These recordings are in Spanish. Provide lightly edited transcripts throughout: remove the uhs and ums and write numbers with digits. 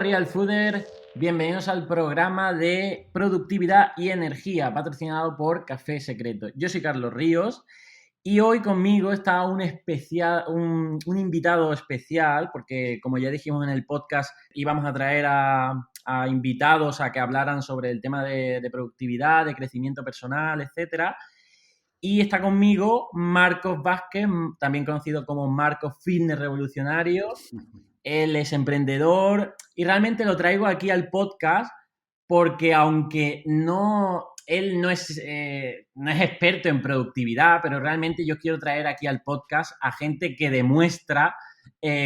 Real Fooder, bienvenidos al programa de productividad y energía patrocinado por Café Secreto. Yo soy Carlos Ríos y hoy conmigo está un invitado especial porque, como ya dijimos en el podcast, íbamos a traer a invitados a que hablaran sobre el tema de productividad, de crecimiento personal, etcétera. Y está conmigo Marcos Vázquez, también conocido como Marcos Fitness Revolucionario. Él es emprendedor y realmente lo traigo aquí al podcast porque aunque él no es experto en productividad, pero realmente yo quiero traer aquí al podcast a gente que demuestra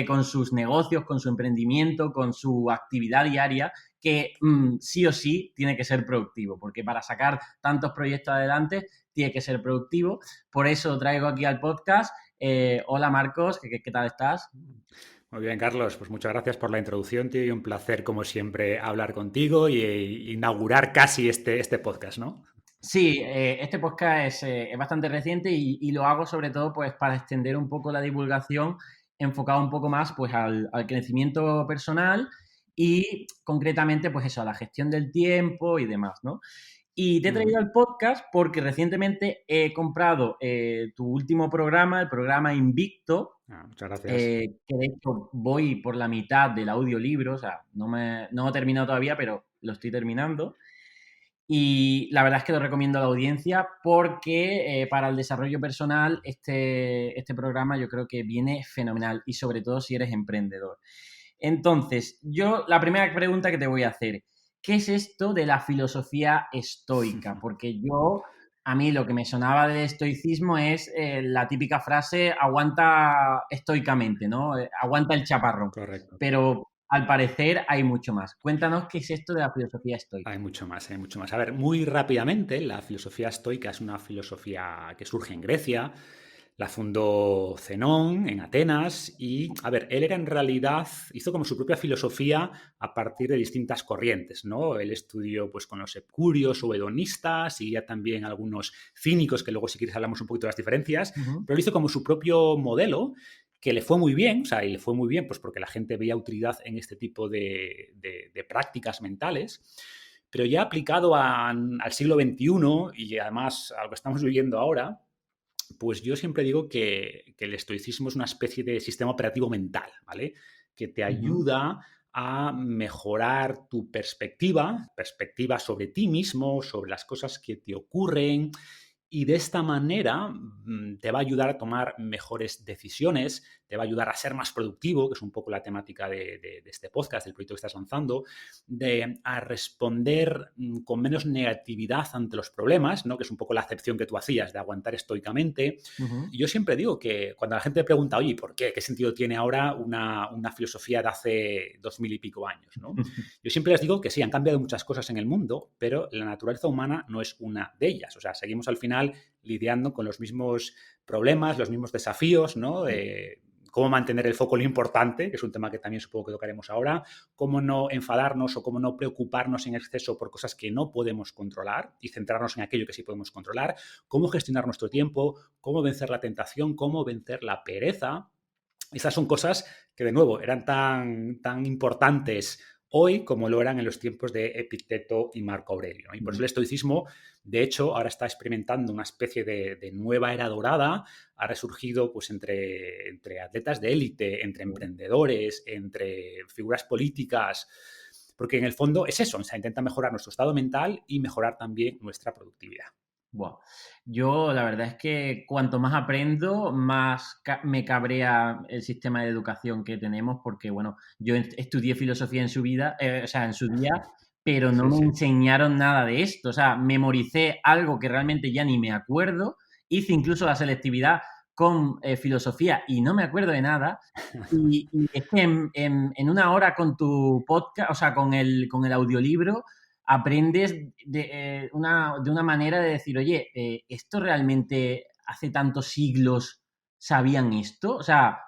con sus negocios, con su emprendimiento, con su actividad diaria, que sí o sí tiene que ser productivo, porque para sacar tantos proyectos adelante tiene que ser productivo. Por eso traigo aquí al podcast. Hola Marcos, ¿qué tal estás? Muy bien, Carlos, pues muchas gracias por la introducción, tío, y un placer, como siempre, hablar contigo y inaugurar casi este podcast, ¿no? Sí, este podcast es bastante reciente y lo hago sobre todo pues para extender un poco la divulgación, enfocado un poco más pues al crecimiento personal y concretamente pues eso, a la gestión del tiempo y demás, ¿no? Y te he Ujú. traído al podcast porque recientemente he comprado tu último programa, el programa Invicto, Muchas gracias. que de hecho voy por la mitad del audiolibro, o sea, no lo he terminado todavía, pero lo estoy terminando. Y la verdad es que lo recomiendo a la audiencia porque para el desarrollo personal este programa yo creo que viene fenomenal y sobre todo si eres emprendedor. Entonces, la primera pregunta que te voy a hacer, ¿qué es esto de la filosofía estoica? Porque a mí lo que me sonaba del estoicismo es la típica frase, aguanta estoicamente, ¿no? Aguanta el chaparrón. Correcto. Pero al parecer hay mucho más. Cuéntanos qué es esto de la filosofía estoica. Hay mucho más, hay mucho más. A ver, muy rápidamente, la filosofía estoica es una filosofía que surge en Grecia. La fundó Zenón en Atenas y, a ver, él era en realidad, hizo como su propia filosofía a partir de distintas corrientes, ¿no? Él estudió pues con los epicúreos o hedonistas y ya también algunos cínicos, que luego si quieres hablamos un poquito de las diferencias, Ujú. pero él hizo como su propio modelo que le fue muy bien, o sea, y le fue muy bien pues porque la gente veía utilidad en este tipo de prácticas mentales, pero ya aplicado al siglo XXI y además a lo que estamos viviendo ahora, pues yo siempre digo que el estoicismo es una especie de sistema operativo mental, ¿vale? Que te Ujú. ayuda a mejorar tu perspectiva sobre ti mismo, sobre las cosas que te ocurren, y de esta manera te va a ayudar a tomar mejores decisiones, te va a ayudar a ser más productivo, que es un poco la temática de este podcast, del proyecto que estás lanzando, a responder con menos negatividad ante los problemas, ¿no? Que es un poco la acepción que tú hacías de aguantar estoicamente. Ujú. Y yo siempre digo que cuando la gente me pregunta, oye, ¿por qué? ¿Qué sentido tiene ahora una filosofía de hace 2000 y pico años? ¿No? Yo siempre les digo que sí, han cambiado muchas cosas en el mundo, pero la naturaleza humana no es una de ellas. O sea, seguimos al final lidiando con los mismos problemas, los mismos desafíos, ¿no? Cómo mantener el foco en lo importante, que es un tema que también supongo que tocaremos ahora, cómo no enfadarnos o cómo no preocuparnos en exceso por cosas que no podemos controlar y centrarnos en aquello que sí podemos controlar, cómo gestionar nuestro tiempo, cómo vencer la tentación, cómo vencer la pereza. Estas son cosas que, de nuevo, eran tan importantes hoy como lo eran en los tiempos de Epicteto y Marco Aurelio, ¿no? Y por eso el estoicismo, de hecho, ahora está experimentando una especie de nueva era dorada, ha resurgido pues, entre atletas de élite, entre emprendedores, entre figuras políticas, porque en el fondo es eso, o sea, intenta mejorar nuestro estado mental y mejorar también nuestra productividad. Buah. Yo la verdad es que cuanto más aprendo, más me cabrea el sistema de educación que tenemos, porque bueno, yo estudié filosofía en su vida, o sea, en su día, pero no Sí, me sí. enseñaron nada de esto. O sea, memoricé algo que realmente ya ni me acuerdo. Hice incluso la selectividad con filosofía y no me acuerdo de nada. Y es que en una hora con tu podcast, o sea, con el audiolibro, aprendes de una manera de decir, oye, ¿esto realmente hace tantos siglos sabían esto? O sea,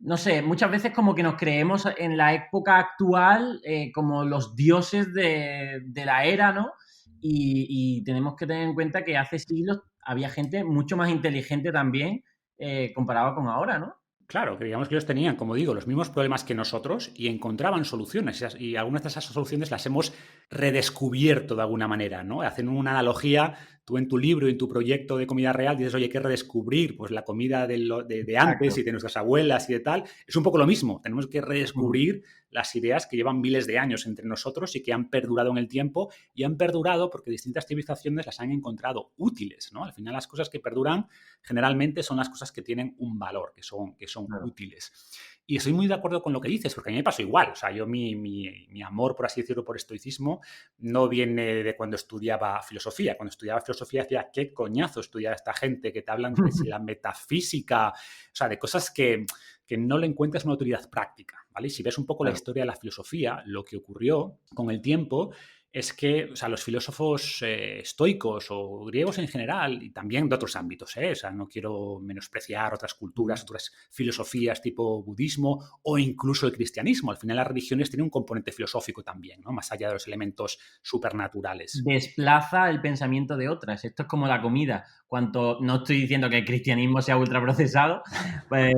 no sé, muchas veces como que nos creemos en la época actual como los dioses de la era, ¿no? Y tenemos que tener en cuenta que hace siglos había gente mucho más inteligente también comparado con ahora, ¿no? Claro, creíamos que ellos tenían, como digo, los mismos problemas que nosotros y encontraban soluciones. Y algunas de esas soluciones las hemos redescubierto de alguna manera, ¿no? Hacen una analogía, tú en tu libro y en tu proyecto de comida real dices, oye, hay que redescubrir pues, la comida de antes Exacto. y de nuestras abuelas y de tal. Es un poco lo mismo, tenemos que Ujú. redescubrir las ideas que llevan miles de años entre nosotros y que han perdurado en el tiempo y han perdurado porque distintas civilizaciones las han encontrado útiles, ¿no? Al final las cosas que perduran generalmente son las cosas que tienen un valor, que son Claro. útiles. Y estoy muy de acuerdo con lo que dices, porque a mí me pasó igual. O sea, yo mi amor, por así decirlo, por estoicismo, no viene de cuando estudiaba filosofía. Cuando estudiaba filosofía decía, qué coñazo estudiar a esta gente que te hablan de si la metafísica, o sea, de cosas que no le encuentras una utilidad práctica, ¿vale? Y si ves un poco la Claro. historia de la filosofía, lo que ocurrió con el tiempo es que, o sea, los filósofos estoicos o griegos en general, y también de otros ámbitos, o sea, no quiero menospreciar otras Ujú. culturas, otras filosofías tipo budismo o incluso el cristianismo. Al final las religiones tienen un componente filosófico también, ¿no? Más allá de los elementos supernaturales. Desplaza el pensamiento de otras. Esto es como la comida. No estoy diciendo que el cristianismo sea ultraprocesado, pues,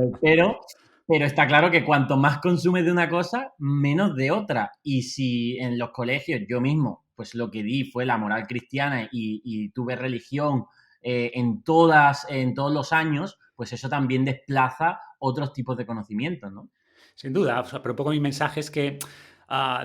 pero está claro que cuanto más consumes de una cosa, menos de otra. Y si en los colegios yo mismo, pues lo que di fue la moral cristiana y tuve religión en todos los años, pues eso también desplaza otros tipos de conocimientos, ¿no? Sin duda, o sea, pero un poco mi mensaje es que,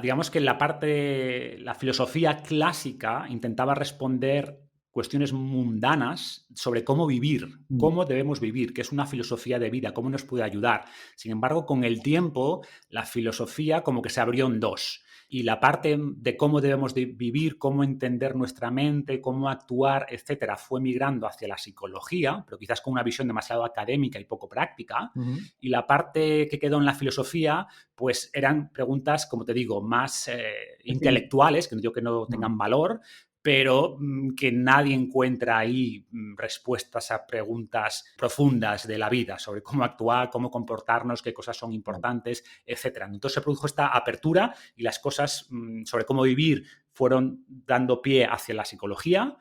digamos que la parte, la filosofía clásica intentaba responder cuestiones mundanas sobre cómo vivir, Mm. cómo debemos vivir, qué es una filosofía de vida, cómo nos puede ayudar. Sin embargo, con el tiempo, la filosofía como que se abrió en dos. Y la parte de cómo debemos de vivir, cómo entender nuestra mente, cómo actuar, etcétera, fue migrando hacia la psicología, pero quizás con una visión demasiado académica y poco práctica. Ujú. Y la parte que quedó en la filosofía, pues eran preguntas, como te digo, más Es decir, intelectuales, que no digo que no mm, tengan valor, pero que nadie encuentra ahí respuestas a preguntas profundas de la vida sobre cómo actuar, cómo comportarnos, qué cosas son claro. importantes, etcétera. Entonces se produjo esta apertura y las cosas sobre cómo vivir fueron dando pie hacia la psicología,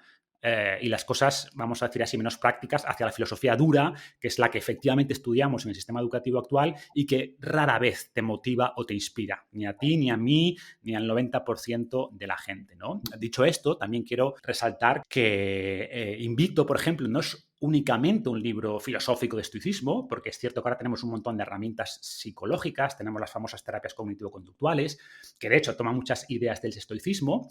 y las cosas, vamos a decir así, menos prácticas hacia la filosofía dura, que es la que efectivamente estudiamos en el sistema educativo actual y que rara vez te motiva o te inspira, ni a ti, ni a mí, ni al 90% de la gente, ¿no? Dicho esto, también quiero resaltar que Invicto, por ejemplo, no es únicamente un libro filosófico de estoicismo, porque es cierto que ahora tenemos un montón de herramientas psicológicas, tenemos las famosas terapias cognitivo-conductuales, que de hecho toman muchas ideas del estoicismo,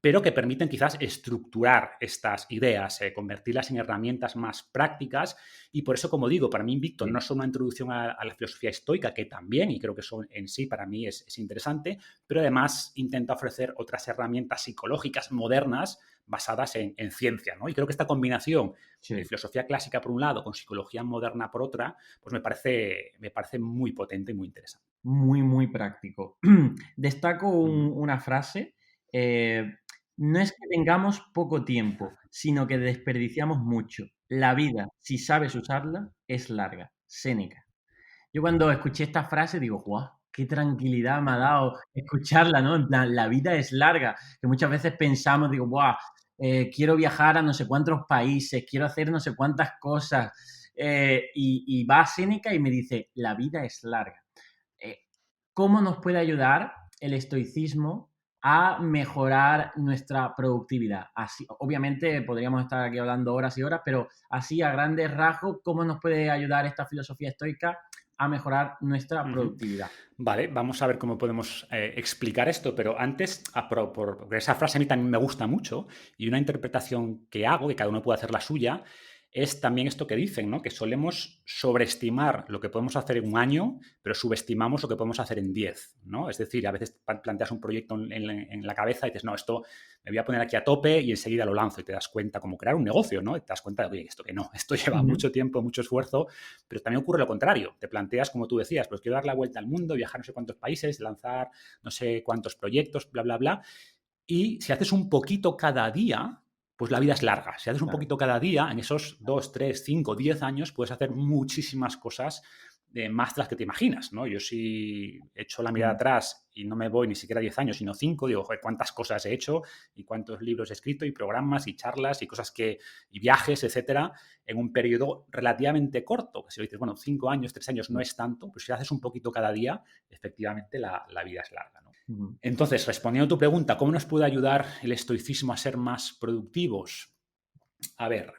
pero que permiten quizás estructurar estas ideas, convertirlas en herramientas más prácticas. Y por eso, como digo, para mí Invicto no Sí. es solo una introducción a la filosofía estoica, que también, y creo que eso en sí para mí es interesante, pero además intenta ofrecer otras herramientas psicológicas modernas basadas en ciencia, ¿no? Y creo que esta combinación de Sí. filosofía clásica por un lado con psicología moderna por otra, pues me parece muy potente y muy interesante. Muy, muy práctico. Destaco Ujú. una frase. eh, no es que tengamos poco tiempo, sino que desperdiciamos mucho. La vida, si sabes usarla, es larga. Séneca. Yo cuando escuché esta frase digo, guau, qué tranquilidad me ha dado escucharla, ¿no? En plan, la vida es larga, que muchas veces pensamos, digo, guau, quiero viajar a no sé cuántos países, quiero hacer no sé cuántas cosas, y va Séneca y me dice, la vida es larga. Eh, ¿Cómo nos puede ayudar el estoicismo a mejorar nuestra productividad? Así, obviamente podríamos estar aquí hablando horas y horas, pero así a grandes rasgos, ¿cómo nos puede ayudar esta filosofía estoica a mejorar nuestra Ujú. productividad? Vale, vamos a ver cómo podemos explicar esto, pero antes, porque esa frase a mí también me gusta mucho y una interpretación que hago, que cada uno puede hacer la suya, es también esto que dicen, ¿no? Que solemos sobreestimar lo que podemos hacer en un año, pero subestimamos lo que podemos hacer en 10, ¿no? Es decir, a veces planteas un proyecto en la cabeza y dices, no, esto me voy a poner aquí a tope y enseguida lo lanzo y te das cuenta, como crear un negocio, ¿no? Y te das cuenta de, oye, esto que no, esto lleva Ujú. mucho tiempo, mucho esfuerzo, pero también ocurre lo contrario. Te planteas, como tú decías, pues quiero dar la vuelta al mundo, viajar no sé cuántos países, lanzar no sé cuántos proyectos, bla, bla, bla. Y si haces un poquito cada día, pues la vida es larga. Si haces un Claro. poquito cada día, en esos 2, 3, 5, 10 años, puedes hacer muchísimas cosas más de las que te imaginas, ¿no? Yo si echo la mirada atrás y no me voy ni siquiera 10 años, sino 5, digo, joder, cuántas cosas he hecho y cuántos libros he escrito y programas y charlas y cosas y viajes, etcétera, en un periodo relativamente corto. Que si lo dices, bueno, 5 años, 3 años no es tanto, pues si haces un poquito cada día, efectivamente la vida es larga, ¿no? Entonces, respondiendo a tu pregunta, ¿cómo nos puede ayudar el estoicismo a ser más productivos? A ver,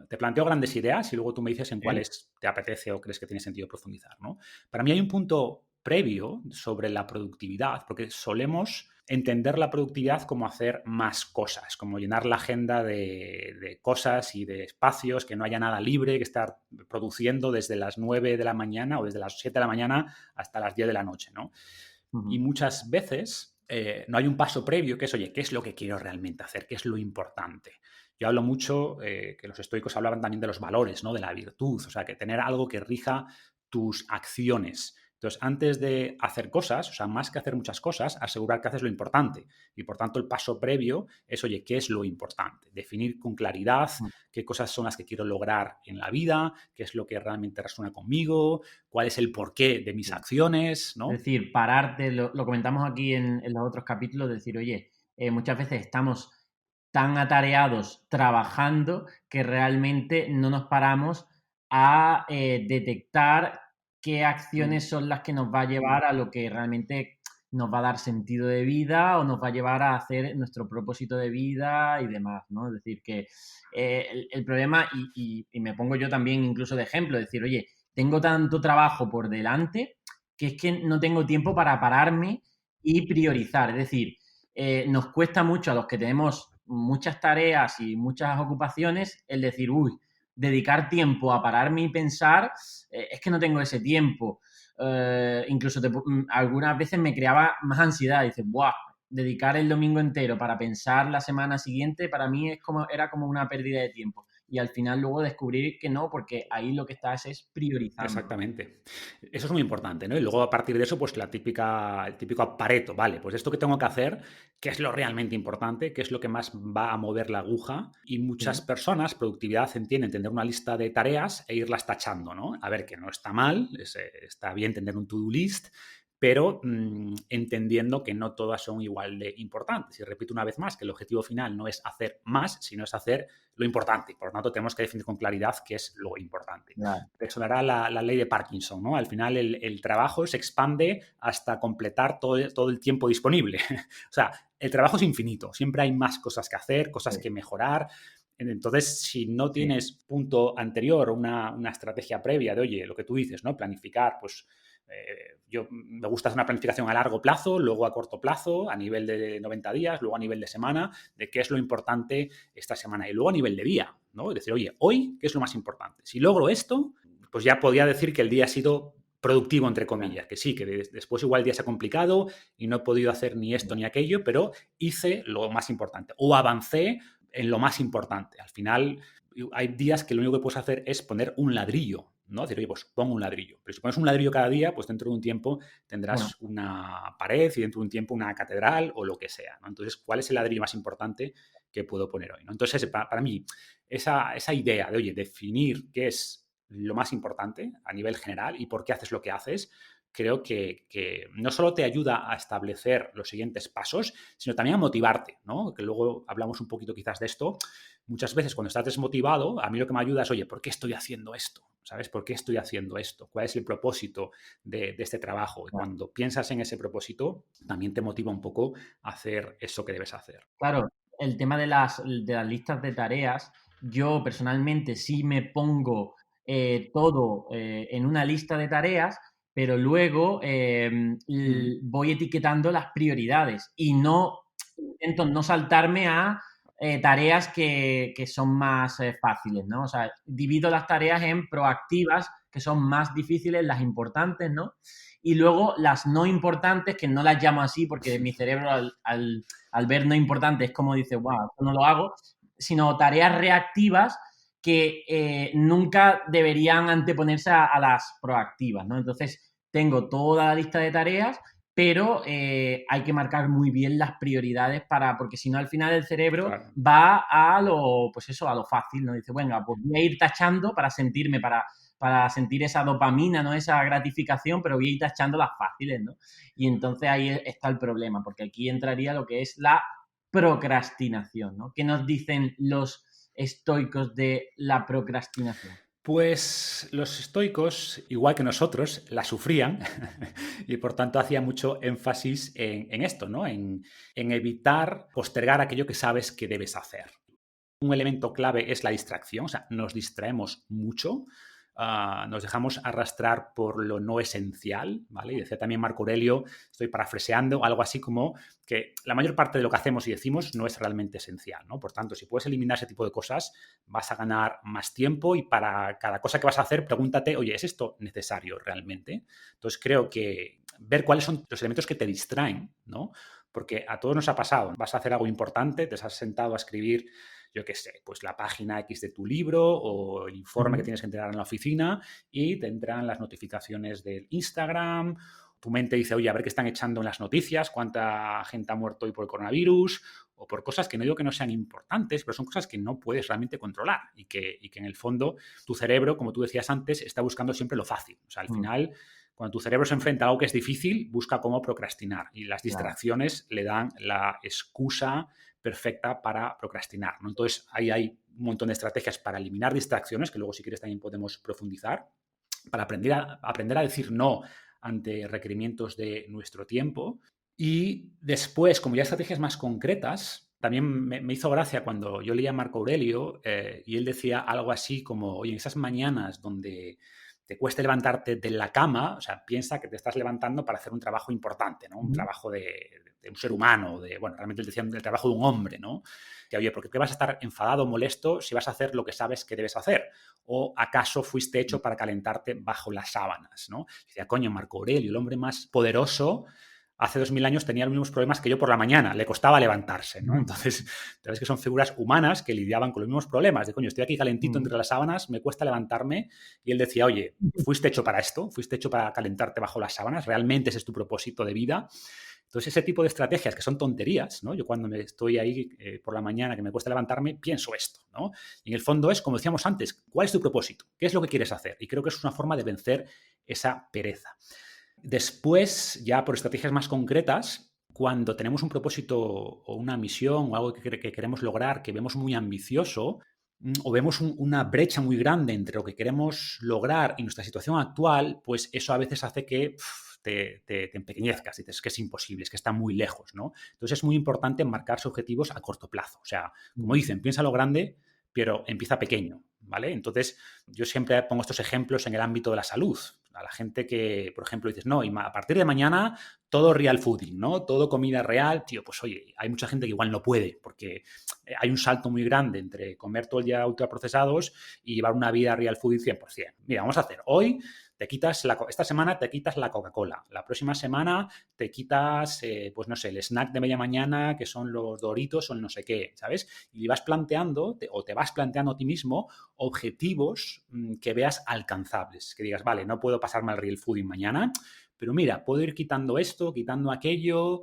te planteo grandes ideas y luego tú me dices en cuáles te apetece o crees que tiene sentido profundizar, ¿no? Para mí hay un punto previo sobre la productividad, porque solemos entender la productividad como hacer más cosas, como llenar la agenda de cosas y de espacios, que no haya nada libre, que estar produciendo desde las 9 de la mañana o desde las 7 de la mañana hasta las 10 de la noche, ¿no? Y muchas veces no hay un paso previo que es, oye, ¿qué es lo que quiero realmente hacer? ¿Qué es lo importante? Yo hablo mucho, que los estoicos hablaban también de los valores, ¿no? De la virtud, o sea, que tener algo que rija tus acciones. Entonces, antes de hacer cosas, o sea, más que hacer muchas cosas, asegurar que haces lo importante. Y por tanto, el paso previo es, oye, ¿qué es lo importante? Definir con claridad qué cosas son las que quiero lograr en la vida, qué es lo que realmente resuena conmigo, cuál es el porqué de mis acciones, ¿no? Es decir, pararte, lo comentamos aquí en los otros capítulos, decir, oye, muchas veces estamos tan atareados trabajando que realmente no nos paramos a detectar qué acciones son las que nos va a llevar a lo que realmente nos va a dar sentido de vida o nos va a llevar a hacer nuestro propósito de vida y demás, ¿no? Es decir, que el problema, y me pongo yo también incluso de ejemplo, decir, oye, tengo tanto trabajo por delante que es que no tengo tiempo para pararme y priorizar. Es decir, nos cuesta mucho a los que tenemos muchas tareas y muchas ocupaciones el decir, uy, dedicar tiempo a pararme y pensar, es que no tengo ese tiempo. Incluso algunas veces me creaba más ansiedad. Dices, ¡buah! Dedicar el domingo entero para pensar la semana siguiente, para mí era como una pérdida de tiempo. Y al final luego descubrir que no, porque ahí lo que estás es priorizando. Exactamente. Eso es muy importante, ¿no? Y luego a partir de eso, pues el típico Pareto, vale, pues esto que tengo que hacer, ¿qué es lo realmente importante? ¿Qué es lo que más va a mover la aguja? Y muchas Sí. personas, productividad entienden tener una lista de tareas e irlas tachando, ¿no? A ver, que no está mal, está bien tener un to-do list, pero entendiendo que no todas son igual de importantes. Y repito una vez más que el objetivo final no es hacer más, sino es hacer lo importante. Por lo tanto, tenemos que definir con claridad qué es lo importante. Claro. Te sonará la ley de Parkinson, ¿no? Al final el trabajo se expande hasta completar todo el tiempo disponible. O sea, el trabajo es infinito, siempre hay más cosas que hacer, cosas que mejorar. Entonces, si no Sí. tienes punto anterior, una estrategia previa de, oye, lo que tú dices, ¿no? Planificar, pues yo me gusta hacer una planificación a largo plazo, luego a corto plazo, a nivel de 90 días, luego a nivel de semana, de qué es lo importante esta semana y luego a nivel de día, ¿no? Es decir, oye, hoy, ¿qué es lo más importante? Si logro esto, pues ya podría decir que el día ha sido productivo, entre comillas, que sí, que después igual el día se ha complicado y no he podido hacer ni esto ni aquello, pero hice lo más importante o avancé en lo más importante. Al final, hay días que lo único que puedes hacer es poner un ladrillo, ¿no? Decir, oye, pues pongo un ladrillo. Pero si pones un ladrillo cada día, pues dentro de un tiempo Bueno, tendrás una pared y dentro de un tiempo una catedral o lo que sea, ¿no? Entonces, ¿cuál es el ladrillo más importante que puedo poner hoy, ¿no? Entonces, para mí, esa idea de, oye, definir qué es lo más importante a nivel general y por qué haces lo que haces, creo que no solo te ayuda a establecer los siguientes pasos, sino también a motivarte, ¿no? Que luego hablamos un poquito quizás de esto. Muchas veces cuando estás desmotivado, a mí lo que me ayuda es, oye, ¿por qué estoy haciendo esto? ¿Sabes? ¿Por qué estoy haciendo esto? ¿Cuál es el propósito de este trabajo? Y cuando piensas en ese propósito, también te motiva un poco a hacer eso que debes hacer. claro, el tema de las listas de tareas, yo personalmente sí me pongo todo en una lista de tareas, pero luego voy etiquetando las prioridades y no intento no saltarme a tareas que son más fáciles, ¿no? O sea, divido las tareas en proactivas, que son más difíciles, las importantes, ¿no? Y luego las no importantes, que no las llamo así porque mi cerebro al ver no importante es como dice, wow, esto no lo hago, sino tareas reactivas que nunca deberían anteponerse a las proactivas, ¿no? Entonces, tengo toda la lista de tareas, pero hay que marcar muy bien las prioridades porque si no al final el cerebro Claro. va a pues eso, a lo fácil, ¿no? Dice, venga, pues voy a ir tachando para sentir esa dopamina, ¿no? Esa gratificación, pero voy a ir tachando las fáciles, ¿no? Y entonces ahí está el problema, porque aquí entraría lo que es la procrastinación, ¿no? ¿Qué nos dicen los estoicos de la procrastinación? Pues los estoicos, igual que nosotros, la sufrían y por tanto hacía mucho énfasis en esto, ¿no? En evitar postergar aquello que sabes que debes hacer. Un elemento clave es la distracción, o sea, nos distraemos mucho, nos dejamos arrastrar por lo no esencial, ¿vale? Y decía también Marco Aurelio, estoy parafraseando, algo así como que la mayor parte de lo que hacemos y decimos no es realmente esencial, ¿no? Por tanto, si puedes eliminar ese tipo de cosas, vas a ganar más tiempo y para cada cosa que vas a hacer, pregúntate, oye, ¿es esto necesario realmente? Entonces creo que ver cuáles son los elementos que te distraen, ¿no? Porque a todos nos ha pasado, vas a hacer algo importante, te has sentado a escribir, yo qué sé, pues la página X de tu libro o el informe que tienes que entregar en la oficina y te entran las notificaciones del Instagram. Tu mente dice, oye, a ver qué están echando en las noticias, cuánta gente ha muerto hoy por el coronavirus o por cosas que no digo que no sean importantes, pero son cosas que no puedes realmente controlar y que en el fondo tu cerebro, como tú decías antes, está buscando siempre lo fácil. O sea, al final, cuando tu cerebro se enfrenta a algo que es difícil, busca cómo procrastinar y las distracciones le dan la excusa perfecta para procrastinar, ¿no? Entonces, ahí hay un montón de estrategias para eliminar distracciones, que luego si quieres también podemos profundizar, para aprender a decir no ante requerimientos de nuestro tiempo. Y después, como ya estrategias más concretas, también me hizo gracia cuando yo leía a Marco Aurelio y él decía algo así como, oye, en esas mañanas donde te cueste levantarte de la cama, o sea, piensa que te estás levantando para hacer un trabajo importante, ¿no? Un trabajo de un ser humano, bueno, realmente él decía el trabajo de un hombre, ¿no? Que, oye, ¿por qué vas a estar enfadado o molesto si vas a hacer lo que sabes que debes hacer? ¿O acaso fuiste hecho para calentarte bajo las sábanas, ¿no? Y decía, coño, Marco Aurelio, el hombre más poderoso, hace 2000 años tenía los mismos problemas que yo por la mañana, le costaba levantarse, ¿no? Entonces, te ves que son figuras humanas que lidiaban con los mismos problemas, de coño, estoy aquí calentito entre las sábanas, me cuesta levantarme, y él decía, oye, fuiste hecho para esto, fuiste hecho para calentarte bajo las sábanas, realmente ese es tu propósito de vida. Entonces, ese tipo de estrategias que son tonterías, ¿no? Yo cuando me estoy ahí por la mañana que me cuesta levantarme, pienso esto, ¿no? Y en el fondo es, como decíamos antes, ¿cuál es tu propósito? ¿Qué es lo que quieres hacer? Y creo que es una forma de vencer esa pereza. Después, ya por estrategias más concretas, cuando tenemos un propósito o una misión o algo que queremos lograr, que vemos muy ambicioso, o vemos una brecha muy grande entre lo que queremos lograr y nuestra situación actual, pues eso a veces hace que te empequeñezcas, dices que es imposible, es que está muy lejos, ¿no? Entonces es muy importante marcarse objetivos a corto plazo. O sea, como dicen, piensa lo grande, pero empieza pequeño, ¿vale? Entonces, yo siempre pongo estos ejemplos en el ámbito de la salud. A la gente que, por ejemplo, dices, no, y a partir de mañana todo real fooding, ¿no? Todo comida real, tío, pues oye, hay mucha gente que igual no puede, porque hay un salto muy grande entre comer todo el día ultraprocesados y llevar una vida real fooding 100%. Mira, vamos a hacer hoy, esta semana te quitas la Coca-Cola, la próxima semana te quitas, pues no sé, el snack de media mañana, que son los Doritos o el no sé qué, ¿sabes? Y vas planteando, o te vas planteando a ti mismo, objetivos que veas alcanzables, que digas, vale, no puedo pasarme al real fooding mañana, pero mira, puedo ir quitando esto, quitando aquello,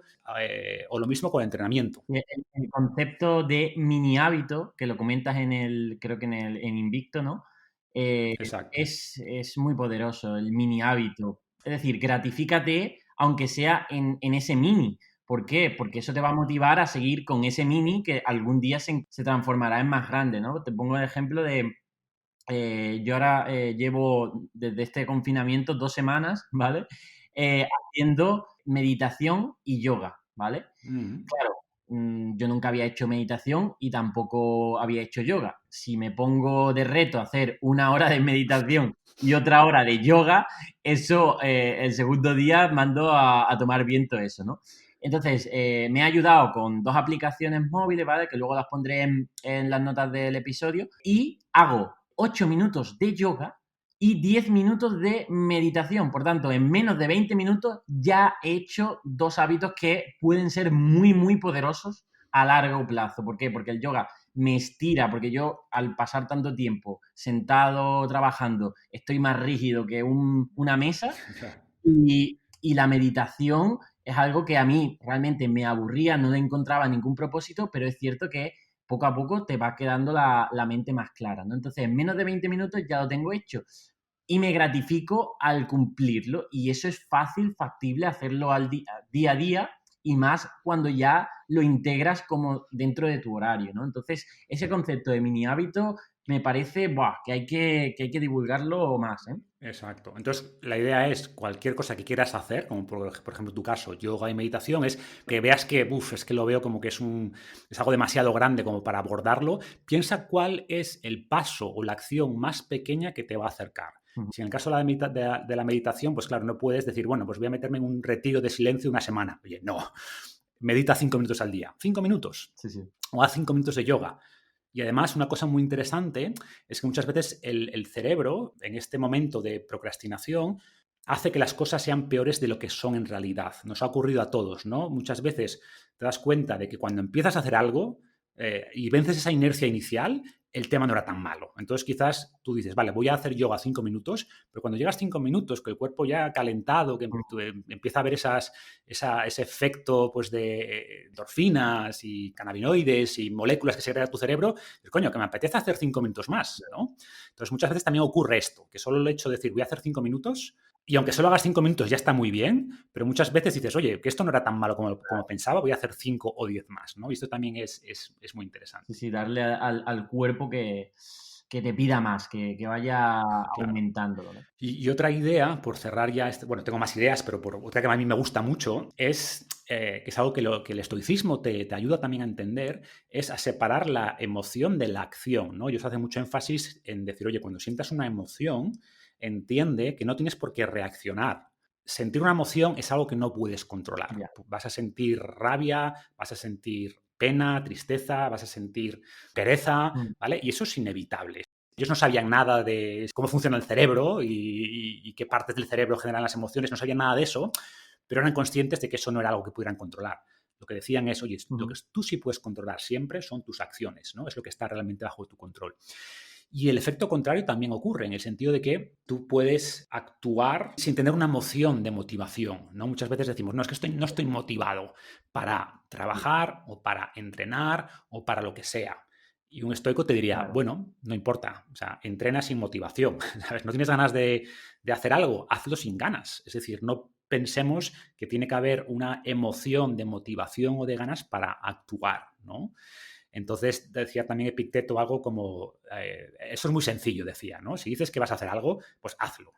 o lo mismo con el entrenamiento. El concepto de mini hábito, que lo comentas creo que en Invicto, ¿no? Exacto. Es muy poderoso, el mini hábito. Es decir, gratifícate, aunque sea en ese mini. ¿Por qué? Porque eso te va a motivar a seguir con ese mini que algún día se transformará en más grande, ¿no? Te pongo el ejemplo de, yo ahora llevo desde este confinamiento 2 semanas, ¿vale? Haciendo meditación y yoga, ¿vale? Claro, yo nunca había hecho meditación y tampoco había hecho yoga. Si me pongo de reto a hacer 1 hora de meditación y otra hora de yoga, eso el segundo día mando a tomar viento eso, ¿no? Entonces, me ha ayudado con 2 aplicaciones móviles, ¿vale? Que luego las pondré en las notas del episodio. Y hago 8 minutos de yoga y 10 minutos de meditación. Por tanto, en menos de 20 minutos ya he hecho 2 hábitos que pueden ser muy, muy poderosos a largo plazo. ¿Por qué? Porque el yoga me estira, porque yo al pasar tanto tiempo sentado trabajando estoy más rígido que una mesa y la meditación es algo que a mí realmente me aburría, no le encontraba ningún propósito, pero es cierto que poco a poco te va quedando la mente más clara, ¿no? Entonces, en menos de 20 minutos ya lo tengo hecho y me gratifico al cumplirlo y eso es fácil, factible hacerlo día a día y más cuando ya lo integras como dentro de tu horario, ¿no? Entonces, ese concepto de mini hábito me parece que hay que divulgarlo más, ¿eh? Exacto. Entonces, la idea es cualquier cosa que quieras hacer, como por ejemplo tu caso, yoga y meditación, es que veas que, es que lo veo como que es algo demasiado grande como para abordarlo. Piensa cuál es el paso o la acción más pequeña que te va a acercar. Ujú. Si en el caso de la meditación, pues claro, no puedes decir, bueno, pues voy a meterme en un retiro de silencio una semana. Oye, no, medita 5 minutos al día. 5 minutos. Sí, sí. O haz 5 minutos de yoga. Y además, una cosa muy interesante es que muchas veces el cerebro, en este momento de procrastinación, hace que las cosas sean peores de lo que son en realidad. Nos ha ocurrido a todos, ¿no? Muchas veces te das cuenta de que cuando empiezas a hacer algo y vences esa inercia inicial, el tema no era tan malo. Entonces quizás tú dices, vale, voy a hacer yoga 5 minutos, pero cuando llegas 5 minutos, que el cuerpo ya ha calentado, que empieza a haber ese efecto pues, de endorfinas y cannabinoides y moléculas que segrega tu cerebro, pues, coño, que me apetece hacer 5 minutos más, ¿no? Entonces muchas veces también ocurre esto, que solo el hecho de decir voy a hacer 5 minutos y aunque solo hagas 5 minutos ya está muy bien, pero muchas veces dices, oye, que esto no era tan malo como pensaba, voy a hacer 5 o 10 más, ¿no? Y esto también es muy Sí, interesante. sí, darle al cuerpo que te pida más, que vaya Claro. aumentándolo, ¿no? Y otra idea, por cerrar ya, bueno, tengo más ideas, pero por otra que a mí me gusta mucho, es que es algo que el estoicismo te ayuda también a entender, es a separar la emoción de la acción, ¿no? Ellos hacen mucho énfasis en decir, oye, cuando sientas una emoción, entiende que no tienes por qué reaccionar. Sentir una emoción es algo que no puedes controlar. Ya. Vas a sentir rabia, vas a sentir pena, tristeza, vas a sentir pereza, Mm. ¿vale? Y eso es inevitable. Ellos no sabían nada de cómo funciona el cerebro y qué partes del cerebro generan las emociones, no sabían nada de eso, pero eran conscientes de que eso no era algo que pudieran controlar. Lo que decían es, oye, lo que Ujú. tú sí puedes controlar siempre son tus acciones, ¿no? Es lo que está realmente bajo tu control. Y el efecto contrario también ocurre, en el sentido de que tú puedes actuar sin tener una emoción de motivación, ¿no? Muchas veces decimos, no, es que no estoy motivado para trabajar o para entrenar o para lo que sea. Y un estoico te diría, Claro. bueno, no importa, o sea, entrena sin motivación, ¿sabes? No tienes ganas de hacer algo, hazlo sin ganas. Es decir, no pensemos que tiene que haber una emoción de motivación o de ganas para actuar, ¿no? Entonces decía también Epicteto algo como, eso es muy sencillo, decía, ¿no? Si dices que vas a hacer algo, pues hazlo.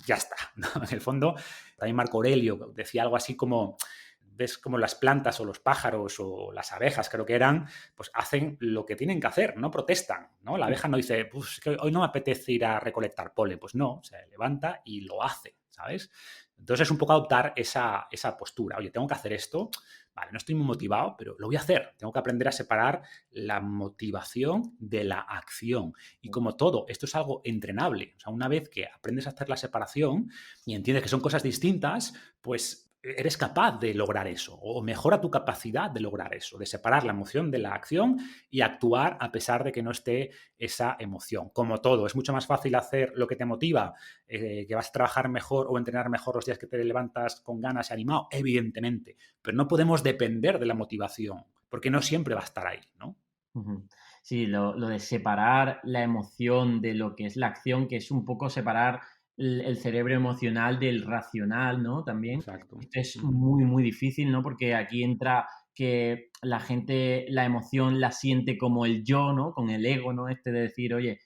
Ya está, ¿no? En el fondo, también Marco Aurelio decía algo así como, ves como las plantas o los pájaros o las abejas, creo que eran, pues hacen lo que tienen que hacer, no protestan, ¿no? La abeja no dice, pues es que hoy no me apetece ir a recolectar polen, pues no, se levanta y lo hace, ¿sabes? Entonces es un poco adoptar esa postura, oye, tengo que hacer esto, vale, no estoy muy motivado, pero lo voy a hacer, tengo que aprender a separar la motivación de la acción. Y como todo, esto es algo entrenable, o sea, una vez que aprendes a hacer la separación y entiendes que son cosas distintas, pues eres capaz de lograr eso o mejora tu capacidad de lograr eso, de separar la emoción de la acción y actuar a pesar de que no esté esa emoción. Como todo, es mucho más fácil hacer lo que te motiva, que vas a trabajar mejor o entrenar mejor los días que te levantas con ganas y animado, evidentemente, pero no podemos depender de la motivación porque no siempre va a estar ahí, ¿no? Ujú. Sí, lo de separar la emoción de lo que es la acción, que es un poco separar el cerebro emocional del racional, ¿no? También. Exacto. Esto es muy, muy difícil, ¿no? Porque aquí entra que la gente la emoción la siente como el yo, ¿no? Con el ego, ¿no? Este de decir, oye,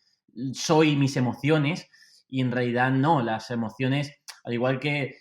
soy mis emociones, y en realidad no, las emociones, al igual que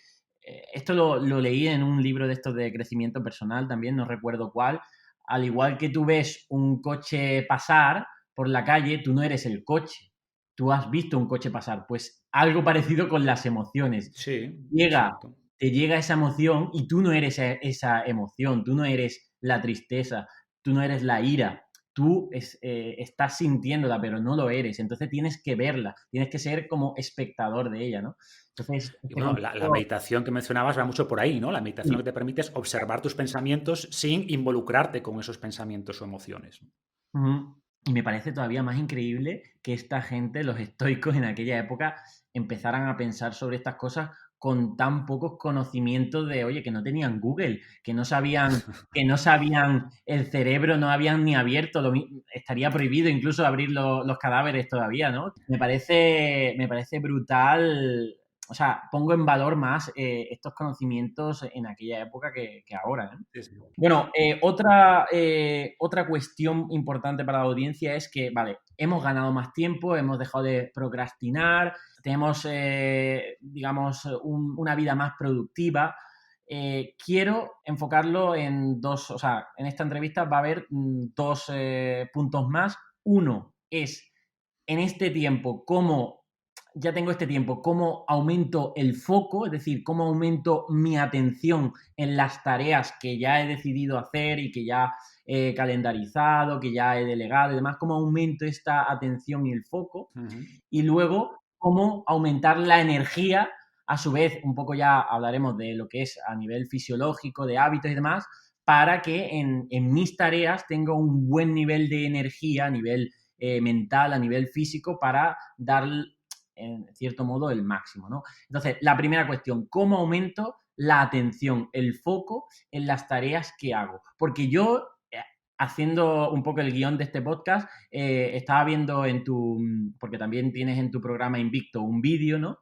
esto lo leí en un libro de estos de crecimiento personal también, no recuerdo cuál, al igual que tú ves un coche pasar por la calle, tú no eres el coche. Tú has visto un coche pasar. Pues algo parecido con las emociones. Sí, Llega, exacto. te llega esa emoción y tú no eres esa emoción, tú no eres la tristeza, tú no eres la ira. Tú estás sintiéndola, pero no lo eres. Entonces tienes que verla, tienes que ser como espectador de ella, ¿no? Entonces, Y este bueno, la concepto. meditación que mencionabas va mucho por ahí, ¿no? La meditación lo que te permite es observar tus pensamientos sin involucrarte con esos pensamientos o emociones. Ujú. Y me parece todavía más increíble que esta gente, los estoicos en aquella época, empezaran a pensar sobre estas cosas con tan pocos conocimientos de, oye, que no tenían Google, que no sabían el cerebro, no habían ni abierto, estaría prohibido incluso abrir los cadáveres todavía, ¿no? Me parece brutal. O sea, pongo en valor más estos conocimientos en aquella época que ahora, ¿eh? Sí, sí. Bueno, otra cuestión importante para la audiencia es que, vale, hemos ganado más tiempo, hemos dejado de procrastinar, tenemos, digamos, una vida más productiva. Quiero enfocarlo en dos, o sea, en esta entrevista va a haber dos puntos más. Uno es, en este tiempo, ya tengo este tiempo, cómo aumento el foco, es decir, cómo aumento mi atención en las tareas que ya he decidido hacer y que ya he calendarizado, que ya he delegado y demás, cómo aumento esta atención y el foco. Uh-huh. Y luego, cómo aumentar la energía, a su vez, un poco ya hablaremos de lo que es a nivel fisiológico, de hábitos y demás, para que en mis tareas tenga un buen nivel de energía a nivel mental, a nivel físico, para dar en cierto modo el máximo, ¿no? Entonces, la primera cuestión, ¿cómo aumento la atención, el foco en las tareas que hago? Porque yo, haciendo un poco el guión de este podcast, estaba viendo porque también tienes en tu programa Invicto un vídeo, ¿no?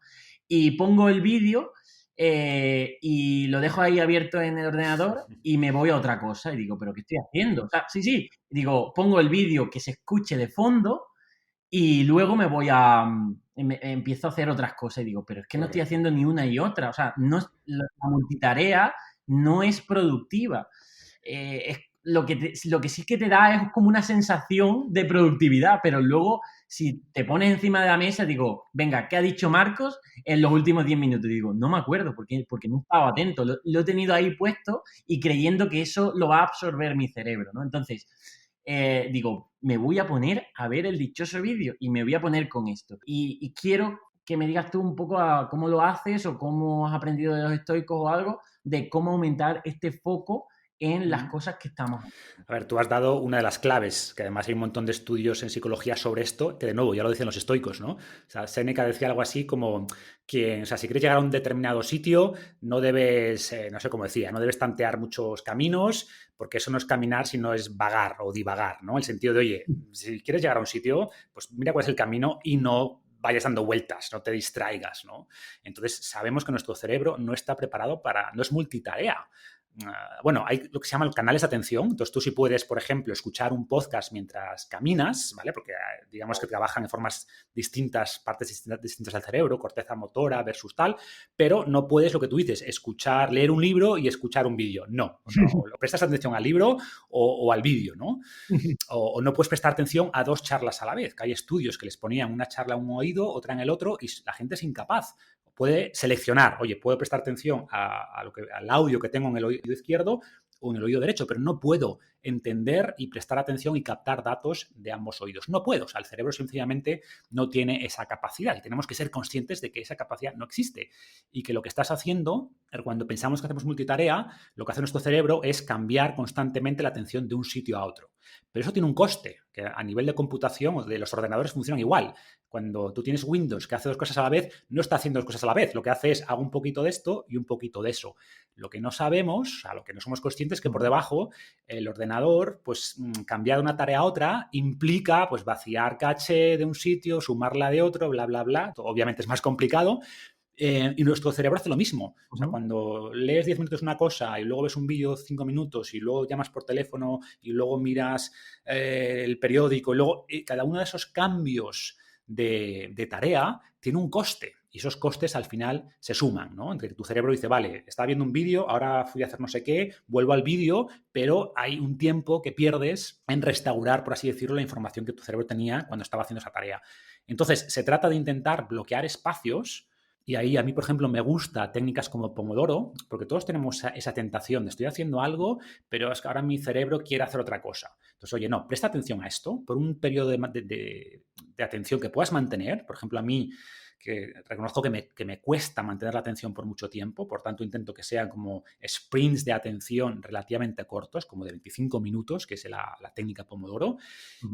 Y pongo el vídeo y lo dejo ahí abierto en el ordenador y me voy a otra cosa y digo, ¿pero qué estoy haciendo? O sea, sí, digo, pongo el vídeo que se escuche de fondo y luego empiezo a hacer otras cosas y digo, pero es que no estoy Correcto. haciendo ni una y otra. O sea, la multitarea no es productiva. Lo que sí que te da es como una sensación de productividad, pero luego si te pones encima de la mesa, digo, venga, ¿qué ha dicho Marcos en los últimos 10 minutos? Y digo, no me acuerdo porque no estaba atento. Lo he tenido ahí puesto y creyendo que eso lo va a absorber mi cerebro, ¿no? Entonces, digo, me voy a poner a ver el dichoso vídeo y me voy a poner con esto. Y quiero que me digas tú un poco cómo lo haces o cómo has aprendido de los estoicos o algo, de cómo aumentar este foco en las Uh-huh. cosas que estamos haciendo. A ver, tú has dado una de las claves, que además hay un montón de estudios en psicología sobre esto, que de nuevo ya lo dicen los estoicos, ¿no? O sea, Séneca decía algo así como que, o sea, si quieres llegar a un determinado sitio, no debes, no sé cómo decía, no debes tantear muchos caminos, porque eso no es caminar, sino es vagar o divagar, ¿no? El sentido de, oye, si quieres llegar a un sitio, pues mira cuál es el camino y no vayas dando vueltas, no te distraigas, ¿no? Entonces, sabemos que nuestro cerebro no está preparado no es multitarea. Bueno, hay lo que se llaman canales de atención. Entonces, tú sí puedes, por ejemplo, escuchar un podcast mientras caminas, ¿vale? Porque digamos que trabajan en formas distintas, partes distintas del cerebro, corteza motora versus tal, pero no puedes, lo que tú dices, leer un libro y escuchar un vídeo. No, o lo prestas atención al libro o al vídeo, ¿no? O no puedes prestar atención a dos charlas a la vez, que hay estudios que les ponían una charla en un oído, otra en el otro, y la gente es incapaz. Puede seleccionar, oye, puedo prestar atención al audio que tengo en el oído izquierdo o en el oído derecho, pero no puedo entender y prestar atención y captar datos de ambos oídos. No puedo, o sea, el cerebro sencillamente no tiene esa capacidad y tenemos que ser conscientes de que esa capacidad no existe y que lo que estás haciendo, cuando pensamos que hacemos multitarea, lo que hace nuestro cerebro es cambiar constantemente la atención de un sitio a otro. Pero eso tiene un coste, que a nivel de computación o de los ordenadores funcionan igual. Cuando tú tienes Windows que hace dos cosas a la vez, no está haciendo dos cosas a la vez. Lo que hace es hago un poquito de esto y un poquito de eso. Lo que no sabemos, a lo que no somos conscientes, es que por debajo el ordenador, pues cambiar de una tarea a otra implica pues vaciar caché de un sitio, sumarla de otro, bla, bla, bla. Obviamente es más complicado. Y nuestro cerebro hace lo mismo. O sea, cuando lees 10 minutos una cosa y luego ves un vídeo 5 minutos y luego llamas por teléfono y luego miras el periódico y luego cada uno de esos cambios de tarea tiene un coste y esos costes al final se suman, ¿no? Entre que tu cerebro dice, vale, estaba viendo un vídeo, ahora fui a hacer no sé qué, vuelvo al vídeo, pero hay un tiempo que pierdes en restaurar, por así decirlo, la información que tu cerebro tenía cuando estaba haciendo esa tarea. Entonces, se trata de intentar bloquear espacios. Y ahí a mí, por ejemplo, me gusta técnicas como Pomodoro, porque todos tenemos esa tentación de estoy haciendo algo, pero es que ahora mi cerebro quiere hacer otra cosa. Entonces, oye, no, presta atención a esto por un periodo de atención que puedas mantener. Por ejemplo, a mí, que reconozco que me cuesta mantener la atención por mucho tiempo, por tanto intento que sean como sprints de atención relativamente cortos, como de 25 minutos, que es la técnica Pomodoro,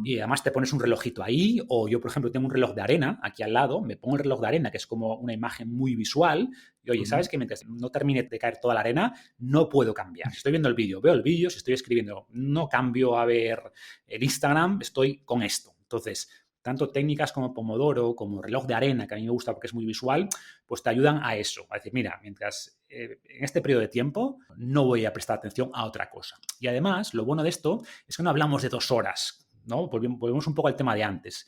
y además te pones un relojito ahí, o yo, por ejemplo, tengo un reloj de arena aquí al lado, me pongo el reloj de arena, que es como una imagen muy visual, y oye, ¿sabes qué? Mientras no termine de caer toda la arena, no puedo cambiar. Si estoy viendo el vídeo, veo el vídeo, si estoy escribiendo, no cambio a ver el Instagram, estoy con esto. Entonces, tanto técnicas como Pomodoro, como reloj de arena, que a mí me gusta porque es muy visual, pues te ayudan a eso, a decir, mira, mientras en este periodo de tiempo no voy a prestar atención a otra cosa. Y además, lo bueno de esto es que no hablamos de 2 horas, ¿no? Volvemos un poco al tema de antes.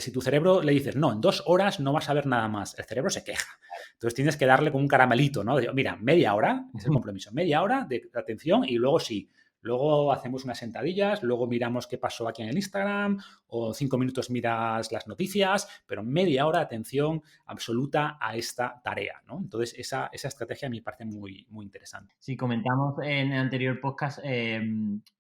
Si tu cerebro le dices, no, en 2 horas no vas a ver nada más, el cerebro se queja. Entonces tienes que darle como un caramelito, ¿no? De, mira, media hora es el compromiso, media hora de atención y luego sí. Luego hacemos unas sentadillas, luego miramos qué pasó aquí en el Instagram, o 5 minutos miras las noticias, pero media hora de atención absoluta a esta tarea, ¿no? Entonces, esa estrategia me parece muy, muy interesante. Sí, comentamos en el anterior podcast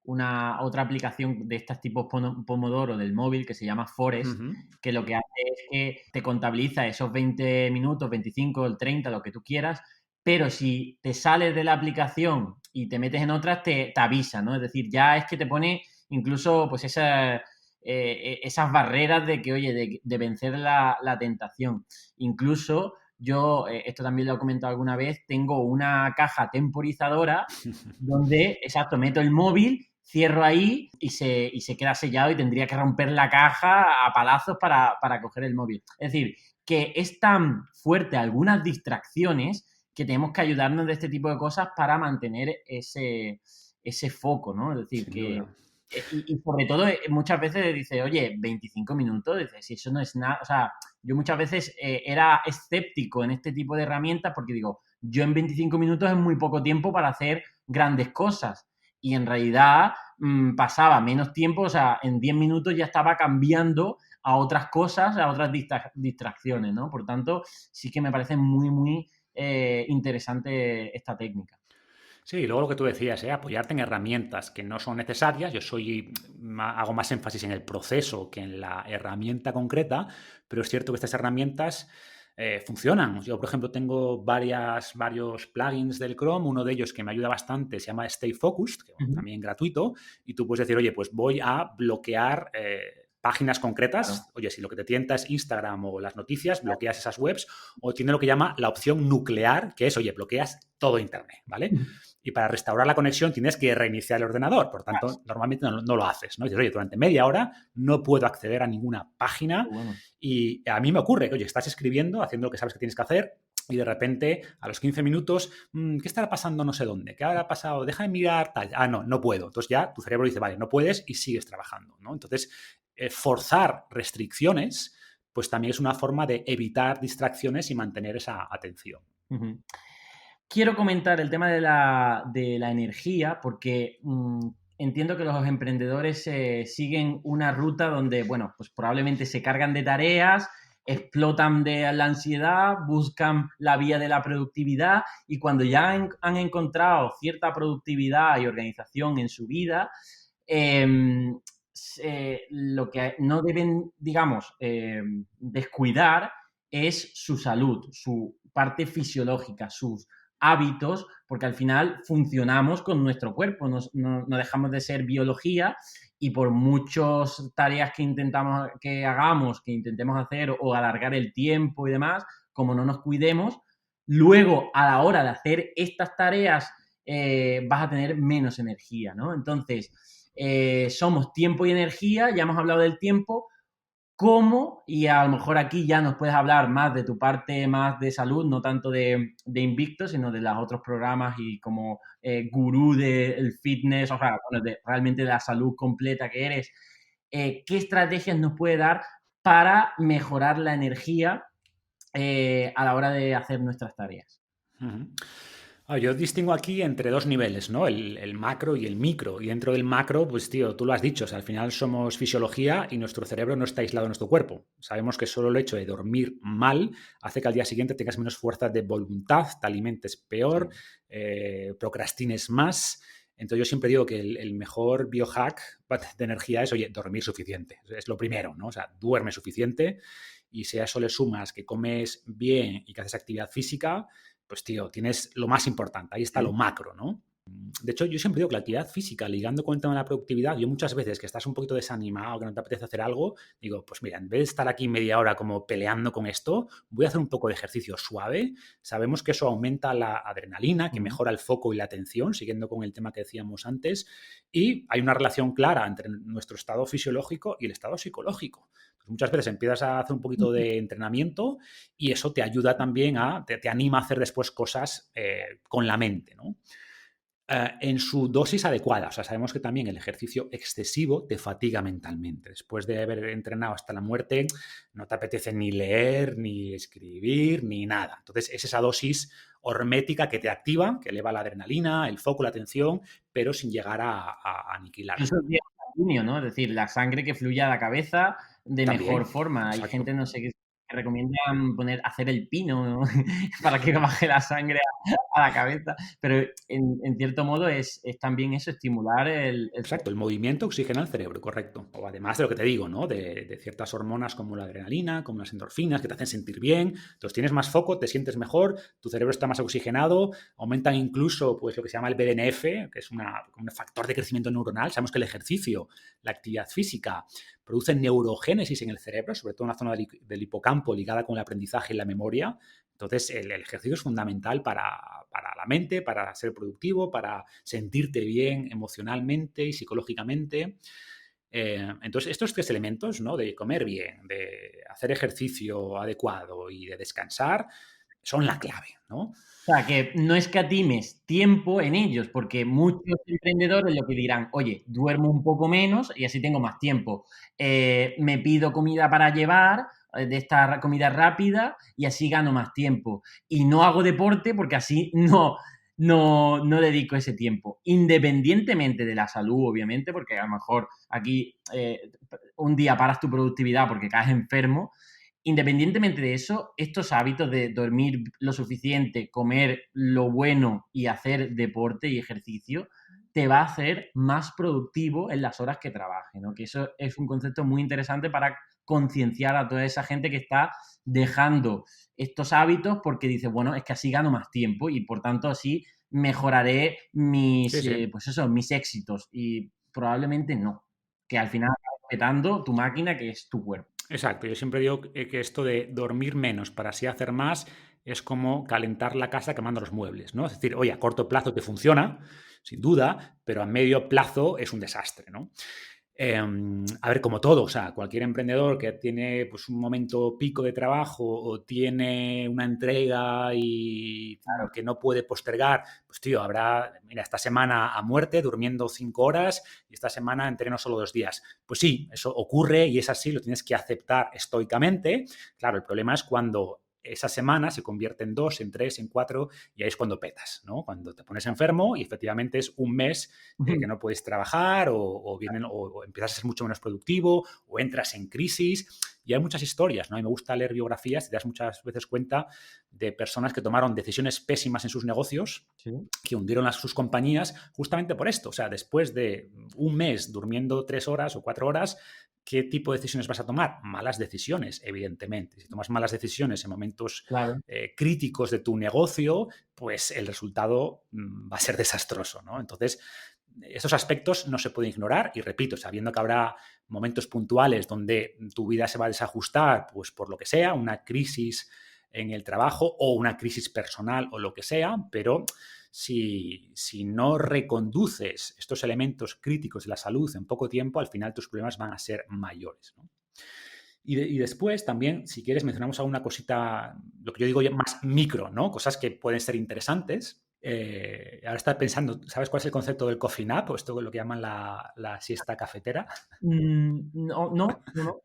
una otra aplicación de estos tipos Pomodoro del móvil que se llama Forest, que lo que hace es que te contabiliza esos 20 minutos, 25, el 30, lo que tú quieras, pero si te sales de la aplicación y te metes en otras, te avisa, ¿no? Es decir, ya es que te pone incluso pues esas barreras de que, oye, de vencer la tentación. Incluso yo, esto también lo he comentado alguna vez, tengo una caja temporizadora donde, exacto, meto el móvil, cierro ahí y se queda sellado y tendría que romper la caja a palazos para coger el móvil. Es decir, que es tan fuerte algunas distracciones que tenemos que ayudarnos de este tipo de cosas para mantener ese foco, ¿no? Es decir, Sin que... duda. Y sobre todo, muchas veces dice, oye, 25 minutos, dice, si eso no es nada, o sea, yo muchas veces era escéptico en este tipo de herramientas porque digo, yo en 25 minutos es muy poco tiempo para hacer grandes cosas. Y en realidad pasaba menos tiempo, o sea, en 10 minutos ya estaba cambiando a otras cosas, a otras distracciones, ¿no? Por tanto, sí que me parece muy, muy interesante esta técnica. Sí, y luego lo que tú decías, apoyarte en herramientas que no son necesarias. Yo hago más énfasis en el proceso que en la herramienta concreta, pero es cierto que estas herramientas funcionan. Yo, por ejemplo, tengo varios plugins del Chrome. Uno de ellos que me ayuda bastante se llama Stay Focused, que también gratuito, y tú puedes decir, oye, pues voy a bloquear páginas concretas. Claro. Oye, si lo que te tienta es Instagram o las noticias, bloqueas esas webs, o tiene lo que llama la opción nuclear, que es, oye, bloqueas todo Internet, ¿vale? Y para restaurar la conexión tienes que reiniciar el ordenador. Por tanto, normalmente no lo haces, ¿no? Dices, oye, durante media hora no puedo acceder a ninguna página. Bueno. Y a mí me ocurre que, oye, estás escribiendo, haciendo lo que sabes que tienes que hacer, y de repente, a los 15 minutos, ¿qué estará pasando no sé dónde? ¿Qué habrá pasado? Deja de mirar tal. No puedo. Entonces ya tu cerebro dice, vale, no puedes y sigues trabajando, ¿no? Entonces, forzar restricciones, pues también es una forma de evitar distracciones y mantener esa atención. Quiero comentar el tema de la energía porque entiendo que los emprendedores siguen una ruta donde, bueno, pues probablemente se cargan de tareas, explotan de la ansiedad, buscan la vía de la productividad y cuando ya han encontrado cierta productividad y organización en su vida, lo que no deben, digamos, descuidar es su salud, su parte fisiológica, sus hábitos, porque al final funcionamos con nuestro cuerpo, no dejamos de ser biología y por muchas tareas que hagamos, que intentemos hacer o alargar el tiempo y demás, como no nos cuidemos, luego a la hora de hacer estas tareas vas a tener menos energía, ¿no? Entonces, somos tiempo y energía, ya hemos hablado del tiempo, cómo, y a lo mejor aquí ya nos puedes hablar más de tu parte más de salud, no tanto de Invicto, sino de los otros programas y como gurú del fitness, o sea, bueno, realmente de la salud completa que eres, ¿qué estrategias nos puede dar para mejorar la energía a la hora de hacer nuestras tareas? Yo distingo aquí entre 2 niveles, ¿no? El macro y el micro. Y dentro del macro, pues tío, tú lo has dicho, o sea, al final somos fisiología y nuestro cerebro no está aislado de nuestro cuerpo. Sabemos que solo el hecho de dormir mal hace que al día siguiente tengas menos fuerza de voluntad, te alimentes peor, procrastines más. Entonces yo siempre digo que el mejor biohack de energía es, oye, dormir suficiente. Es lo primero, ¿no? O sea, duerme suficiente. y si a eso le sumas que comes bien y que haces actividad física, pues tío, tienes lo más importante, ahí está lo macro, ¿no? De hecho, yo siempre digo que la actividad física, ligando con el tema de la productividad, yo muchas veces que estás un poquito desanimado, que no te apetece hacer algo, digo, pues mira, en vez de estar aquí media hora como peleando con esto, voy a hacer un poco de ejercicio suave. Sabemos que eso aumenta la adrenalina, que mejora el foco y la atención, siguiendo con el tema que decíamos antes, y hay una relación clara entre nuestro estado fisiológico y el estado psicológico. Muchas veces empiezas a hacer un poquito de entrenamiento y eso te ayuda también te anima a hacer después cosas con la mente, ¿no? En su dosis adecuada. O sea, sabemos que también el ejercicio excesivo te fatiga mentalmente. Después de haber entrenado hasta la muerte, no te apetece ni leer, ni escribir, ni nada. Entonces, es esa dosis hormética que te activa, que eleva la adrenalina, el foco, la atención, pero sin llegar a aniquilarte. Eso es bien sanguíneo, ¿no? Es decir, la sangre que fluya a la cabeza de mejor También, forma. Hay exacto. gente, no sé, que recomiendan hacer el pino, ¿no? Para que baje la sangre a la cabeza. Pero en cierto modo es también eso, estimular el Exacto, el movimiento oxigena el cerebro, correcto. O además de lo que te digo, ¿no? De ciertas hormonas como la adrenalina, como las endorfinas, que te hacen sentir bien. Entonces tienes más foco, te sientes mejor, tu cerebro está más oxigenado, aumentan incluso pues, lo que se llama el BDNF, que es un factor de crecimiento neuronal. Sabemos que el ejercicio, la actividad física, produce neurogénesis en el cerebro, sobre todo en la zona del hipocampo ligada con el aprendizaje y la memoria. Entonces, el ejercicio es fundamental para la mente, para ser productivo, para sentirte bien emocionalmente y psicológicamente. Entonces, estos tres elementos, ¿no? De comer bien, de hacer ejercicio adecuado y de descansar, son la clave, ¿no? O sea, que no escatimes tiempo en ellos, porque muchos emprendedores lo que dirán, oye, duermo un poco menos y así tengo más tiempo. Me pido comida para llevar, de esta comida rápida, y así gano más tiempo. Y no hago deporte porque así no dedico ese tiempo. Independientemente de la salud, obviamente, porque a lo mejor aquí un día paras tu productividad porque caes enfermo. Independientemente de eso, estos hábitos de dormir lo suficiente, comer lo bueno y hacer deporte y ejercicio, te va a hacer más productivo en las horas que trabajes, ¿no? Que eso es un concepto muy interesante para concienciar a toda esa gente que está dejando estos hábitos porque dice, bueno, es que así gano más tiempo y por tanto así mejoraré Sí, sí. pues eso, mis éxitos. Y probablemente no, que al final acabas petando tu máquina que es tu cuerpo. Exacto, yo siempre digo que esto de dormir menos para así hacer más es como calentar la casa quemando los muebles, ¿no? Es decir, oye, a corto plazo te funciona, sin duda, pero a medio plazo es un desastre, ¿no? A ver, como todo, o sea, cualquier emprendedor que tiene pues, un momento pico de trabajo o tiene una entrega y Claro. que no puede postergar, pues tío, habrá, mira, esta semana a muerte, durmiendo 5 horas y esta semana entreno solo 2 días. Pues sí, eso ocurre y es así, lo tienes que aceptar estoicamente. Claro, el problema es cuando esa semana se convierte en 2, en 3, en 4 y ahí es cuando petas, ¿no? Cuando te pones enfermo y efectivamente es un mes que no puedes trabajar o empiezas a ser mucho menos productivo o entras en crisis. Y hay muchas historias, ¿no? Y me gusta leer biografías y te das muchas veces cuenta de personas que tomaron decisiones pésimas en sus negocios, Sí. que hundieron a sus compañías justamente por esto. O sea, después de un mes durmiendo 3 horas o 4 horas, ¿qué tipo de decisiones vas a tomar? Malas decisiones, evidentemente. Si tomas malas decisiones en momentos Claro. críticos de tu negocio, pues el resultado va a ser desastroso, ¿no? Entonces, estos aspectos no se pueden ignorar y repito, sabiendo que habrá momentos puntuales donde tu vida se va a desajustar, pues por lo que sea, una crisis en el trabajo o una crisis personal o lo que sea, pero si no reconduces estos elementos críticos de la salud en poco tiempo, al final tus problemas van a ser mayores, ¿no? Y después también, si quieres, mencionamos alguna cosita, lo que yo digo más micro, ¿no? Cosas que pueden ser interesantes. Ahora estaba pensando, ¿sabes cuál es el concepto del coffee nap? O esto es lo que llaman la siesta cafetera. No, no, no, no.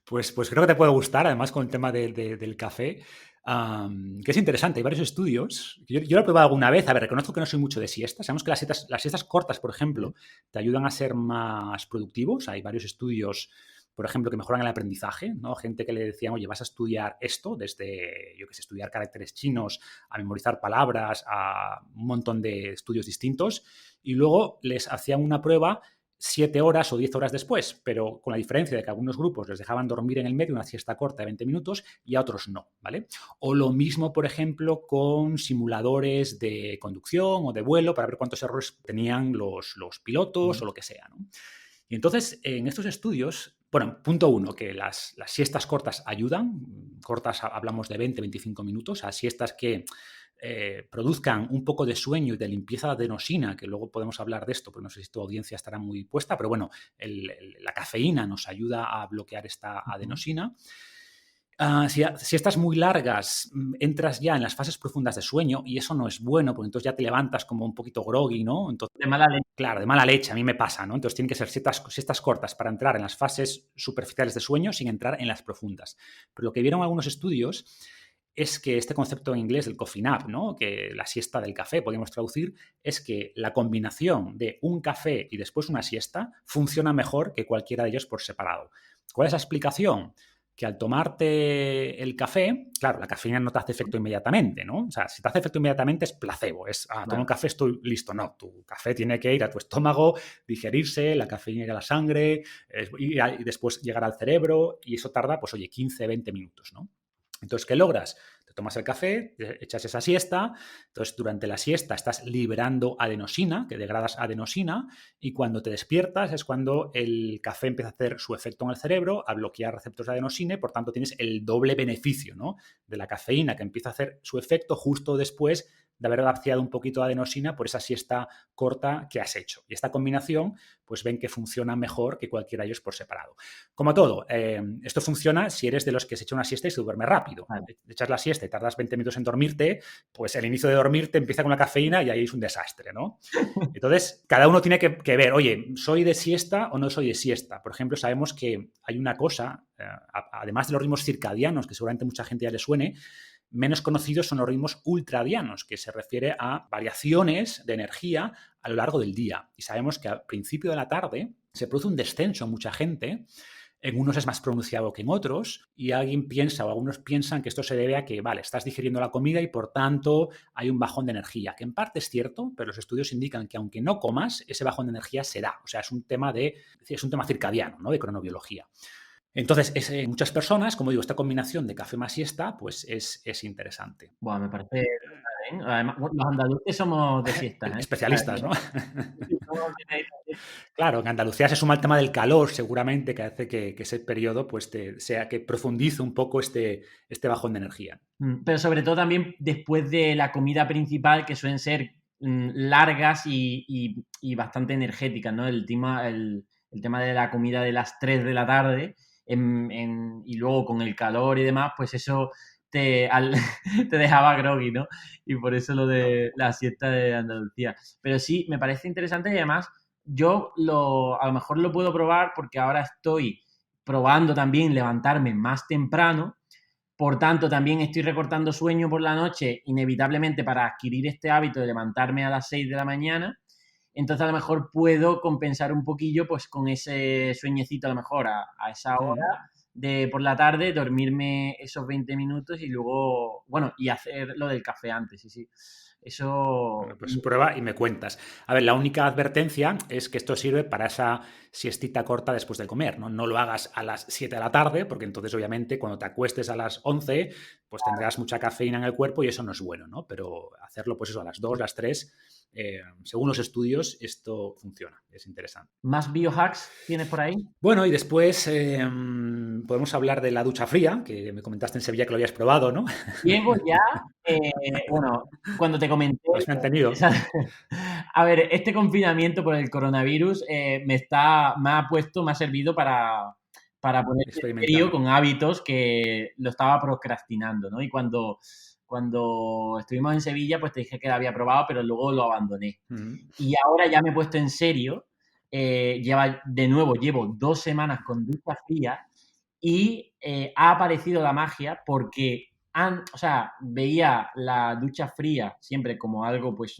Pues creo que te puede gustar, además con el tema del café, que es interesante. Hay varios estudios. Yo lo he probado alguna vez. A ver, reconozco que no soy mucho de siestas. Sabemos que las siestas cortas, por ejemplo, Sí. te ayudan a ser más productivos. Hay varios estudios, por ejemplo, que mejoran el aprendizaje, ¿no? Gente que le decían, oye, vas a estudiar esto, desde, yo qué sé, estudiar caracteres chinos, a memorizar palabras, a un montón de estudios distintos. Y luego les hacían una prueba 7 horas o 10 horas después, pero con la diferencia de que a algunos grupos les dejaban dormir en el medio una siesta corta de 20 minutos y a otros no, ¿vale? O lo mismo, por ejemplo, con simuladores de conducción o de vuelo para ver cuántos errores tenían los pilotos o lo que sea, ¿no? Y entonces, en estos estudios, bueno, punto uno, que las siestas cortas ayudan. Cortas hablamos de 20-25 minutos, a siestas que produzcan un poco de sueño y de limpieza de adenosina, que luego podemos hablar de esto, porque no sé si tu audiencia estará muy puesta, pero bueno, la cafeína nos ayuda a bloquear esta adenosina. Si estás muy largas, entras ya en las fases profundas de sueño y eso no es bueno, porque entonces ya te levantas como un poquito groggy, ¿no? Entonces, De mala leche. claro, de mala leche, a mí me pasa, ¿no? Entonces tienen que ser siestas cortas para entrar en las fases superficiales de sueño sin entrar en las profundas. Pero lo que vieron algunos estudios es que este concepto en inglés, el coffee nap, ¿no? Que la siesta del café, podríamos traducir, es que la combinación de un café y después una siesta funciona mejor que cualquiera de ellos por separado. ¿Cuál es la explicación? Que al tomarte el café, claro, la cafeína no te hace efecto inmediatamente, ¿no? O sea, si te hace efecto inmediatamente es placebo, tomo un café, estoy listo. No, tu café tiene que ir a tu estómago, digerirse, la cafeína ir a la sangre y después llegar al cerebro y eso tarda, pues oye, 15, 20 minutos, ¿no? Entonces, ¿qué logras? Te tomas el café, echas esa siesta, entonces durante la siesta estás liberando adenosina, que degradas adenosina, y cuando te despiertas es cuando el café empieza a hacer su efecto en el cerebro, a bloquear receptores de adenosina, y por tanto tienes el doble beneficio, ¿no? De la cafeína que empieza a hacer su efecto justo después de haber vaciado un poquito de adenosina por esa siesta corta que has hecho. Y esta combinación, pues ven que funciona mejor que cualquiera de ellos por separado. Como todo, esto funciona si eres de los que se echa una siesta y se duerme rápido. Vale. Echas la siesta y tardas 20 minutos en dormirte, pues el inicio de dormirte empieza con la cafeína y ahí es un desastre, ¿no? Entonces, cada uno tiene que ver, oye, ¿soy de siesta o no soy de siesta? Por ejemplo, sabemos que hay una cosa, además de los ritmos circadianos, que seguramente mucha gente ya le suene, menos conocidos son los ritmos ultradianos, que se refiere a variaciones de energía a lo largo del día. Y sabemos que al principio de la tarde se produce un descenso en mucha gente. En unos es más pronunciado que en otros y alguien piensa o algunos piensan que esto se debe a que, vale, estás digiriendo la comida y por tanto hay un bajón de energía, que en parte es cierto, pero los estudios indican que aunque no comas, ese bajón de energía se da. O sea, es un tema circadiano, ¿no? De cronobiología. Entonces, muchas personas, como digo, esta combinación de café más siesta, pues es interesante. Bueno, me parece bien. Además, los andaluces somos de siestas, ¿eh? Especialistas, ¿no? Claro, en Andalucía se suma el tema del calor, seguramente, que hace que ese periodo pues sea que profundice un poco este bajón de energía. Pero sobre todo también después de la comida principal, que suelen ser largas y bastante energéticas, ¿no? El tema de la comida de las 3 de la tarde y luego con el calor y demás, pues eso te dejaba groggy, ¿no? Y por eso lo de la siesta de Andalucía. Pero sí, me parece interesante y además yo a lo mejor lo puedo probar porque ahora estoy probando también levantarme más temprano. Por tanto, también estoy recortando sueño por la noche, inevitablemente para adquirir este hábito de levantarme a las 6 de la mañana. Entonces, a lo mejor puedo compensar un poquillo pues con ese sueñecito, a lo mejor a esa hora de por la tarde, dormirme esos 20 minutos y luego, bueno, y hacer lo del café antes, sí. Eso... Bueno, pues prueba y me cuentas. A ver, la única advertencia es que esto sirve para esa siestita corta después de comer, ¿no? No lo hagas a las 7 de la tarde, porque entonces, obviamente, cuando te acuestes a las 11, pues tendrás mucha cafeína en el cuerpo y eso no es bueno, ¿no? Pero hacerlo, pues eso, a las 2, las 3, según los estudios, esto funciona. Es interesante. ¿Más biohacks tienes por ahí? Bueno, y después podemos hablar de la ducha fría, que me comentaste en Sevilla que lo habías probado, ¿no? Llevo ya, bueno, cuando te comenté... Pues me han tenido. A ver, este confinamiento por el coronavirus me ha servido para poner serio con hábitos que lo estaba procrastinando, ¿no? Y cuando estuvimos en Sevilla, pues te dije que lo había probado, pero luego lo abandoné. Y ahora ya me he puesto en serio. Llevo 2 semanas con ducha fría y ha aparecido la magia porque veía la ducha fría siempre como algo, pues,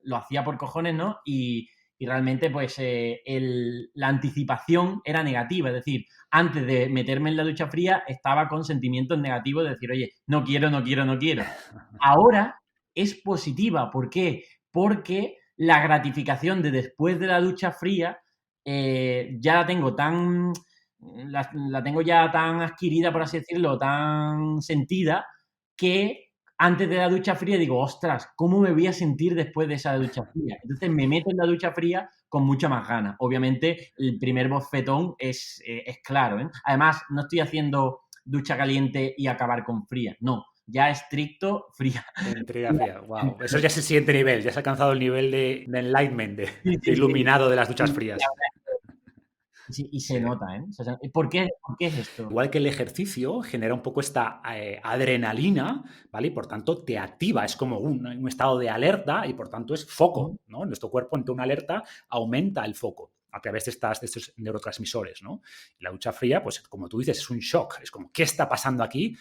lo hacía por cojones, ¿no? Y realmente, pues, la anticipación era negativa. Es decir, antes de meterme en la ducha fría, estaba con sentimientos negativos de decir, oye, no quiero. Ahora es positiva. ¿Por qué? Porque la gratificación de después de la ducha fría ya la tengo la tengo ya tan adquirida, por así decirlo, tan sentida, que antes de la ducha fría digo, ostras, ¿cómo me voy a sentir después de esa ducha fría? Entonces me meto en la ducha fría con mucha más ganas. Obviamente, el primer bofetón es claro, ¿eh? Además, no estoy haciendo ducha caliente y acabar con fría, no, ya estricto fría. Entrega fría, wow. Eso ya es el siguiente nivel, ya has alcanzado el nivel de enlightenment, Sí, de sí, sí. iluminado de las duchas Y frías. sí, y se Sí. nota, ¿eh? ¿Por qué es esto? Igual que el ejercicio genera un poco esta adrenalina, ¿vale? Y por tanto te activa, es como un estado de alerta y por tanto es Ujú. foco, ¿no? Nuestro cuerpo ante una alerta aumenta el foco a través de estos neurotransmisores, ¿no? Y la ducha fría, pues como tú dices, es un shock, es como, ¿qué está pasando aquí?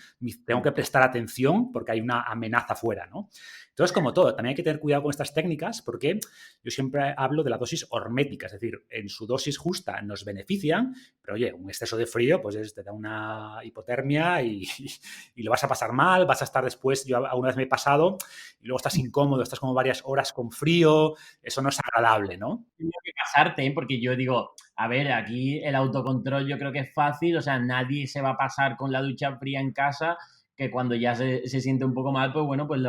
Tengo que prestar atención porque hay una amenaza fuera, ¿no? Entonces, como todo, también hay que tener cuidado con estas técnicas porque yo siempre hablo de la dosis hormética, es decir, en su dosis justa nos benefician, pero oye, un exceso de frío pues te da una hipotermia y lo vas a pasar mal, vas a estar después, yo alguna vez me he pasado y luego estás incómodo, estás como varias horas con frío, eso no es agradable, ¿no? Tienes que casarte, ¿eh? Porque yo digo, a ver, aquí el autocontrol yo creo que es fácil, o sea, nadie se va a pasar con la ducha fría en casa, que cuando ya se siente un poco mal, pues bueno, pues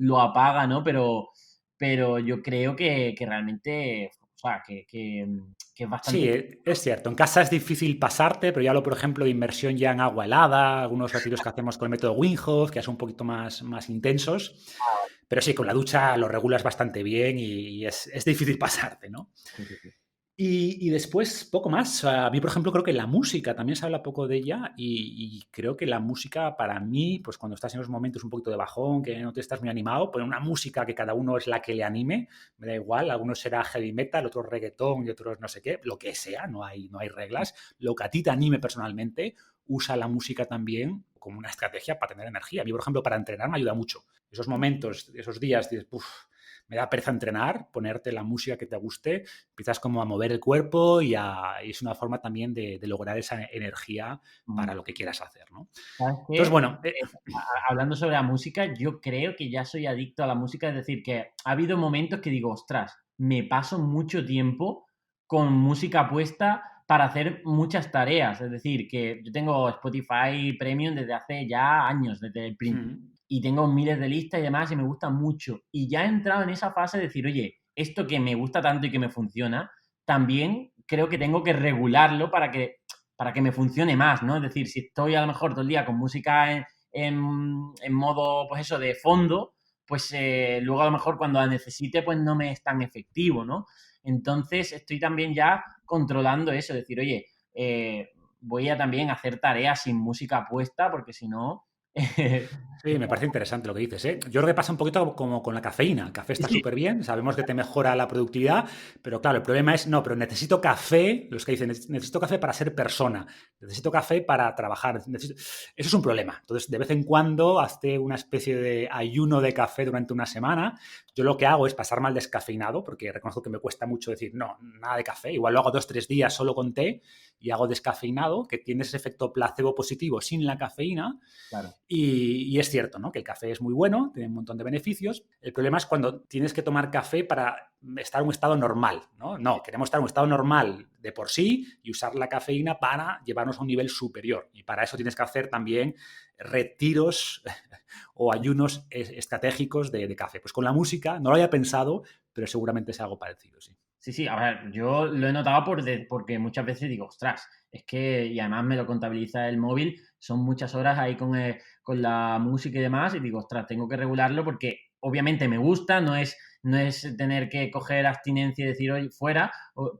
lo apaga, ¿no? Pero yo creo que realmente, o sea, que es Sí, bastante... es cierto. En casa es difícil pasarte, pero ya hablo, por ejemplo, de inmersión ya en agua helada, algunos retiros que hacemos con el método Wim Hof, que son un poquito más intensos. Pero sí, con la ducha lo regulas bastante bien y es difícil pasarte, ¿no? Sí, sí, sí. Y después, poco más. A mí, por ejemplo, creo que la música, también se habla poco de ella y creo que la música para mí, pues cuando estás en los momentos un poquito de bajón, que no te estás muy animado, poner una música que cada uno es la que le anime, me da igual, algunos será heavy metal, otros reggaetón y otros no sé qué, lo que sea, no hay reglas. Lo que a ti te anime personalmente, usa la música también como una estrategia para tener energía. A mí, por ejemplo, para entrenar me ayuda mucho. Esos momentos, esos días, dices, "Uf, me da pereza entrenar, ponerte la música que te guste, empiezas como a mover el cuerpo y es una forma también de lograr esa energía Mm. para lo que quieras hacer, ¿no? ¿Sabes Entonces, qué? bueno, Hablando sobre la música, yo creo que ya soy adicto a la música, es decir, que ha habido momentos que digo, ostras, me paso mucho tiempo con música puesta para hacer muchas tareas, es decir, que yo tengo Spotify Premium desde hace ya años, desde el principio, mm, y tengo miles de listas y demás, y me gusta mucho. Y ya he entrado en esa fase de decir, oye, esto que me gusta tanto y que me funciona, también creo que tengo que regularlo para que me funcione más, ¿no? Es decir, si estoy a lo mejor todo el día con música en modo, pues eso, de fondo, pues luego a lo mejor cuando la necesite, pues no me es tan efectivo, ¿no? Entonces estoy también ya controlando eso, decir, oye, voy a también hacer tareas sin música puesta, porque si no... sí, me parece interesante lo que dices, ¿eh? Yo creo que pasa un poquito como con la cafeína. El café está sí, súper bien, sabemos que te mejora la productividad, pero claro, el problema es, no, pero necesito café, los que dicen, necesito café para ser persona, necesito café para trabajar. Eso es un problema. Entonces, de vez en cuando, hazte una especie de ayuno de café durante una semana. Yo lo que hago es pasarme al descafeinado, porque reconozco que me cuesta mucho decir, no, nada de café. Igual lo hago 2, 3 días solo con té y hago descafeinado, que tiene ese efecto placebo positivo sin la cafeína. claro. Y es cierto, ¿no? Que el café es muy bueno, tiene un montón de beneficios. El problema es cuando tienes que tomar café para estar en un estado normal, ¿no? No, queremos estar en un estado normal de por sí y usar la cafeína para llevarnos a un nivel superior. Y para eso tienes que hacer también retiros o ayunos estratégicos de café. Pues con la música no lo había pensado, pero seguramente es algo parecido, sí. Sí, sí, a ver, yo lo he notado porque muchas veces digo, ostras, es que, y además me lo contabiliza el móvil, son muchas horas ahí con la música y demás, y digo, ostras, tengo que regularlo porque obviamente me gusta, no es tener que coger abstinencia y decir, oye, fuera,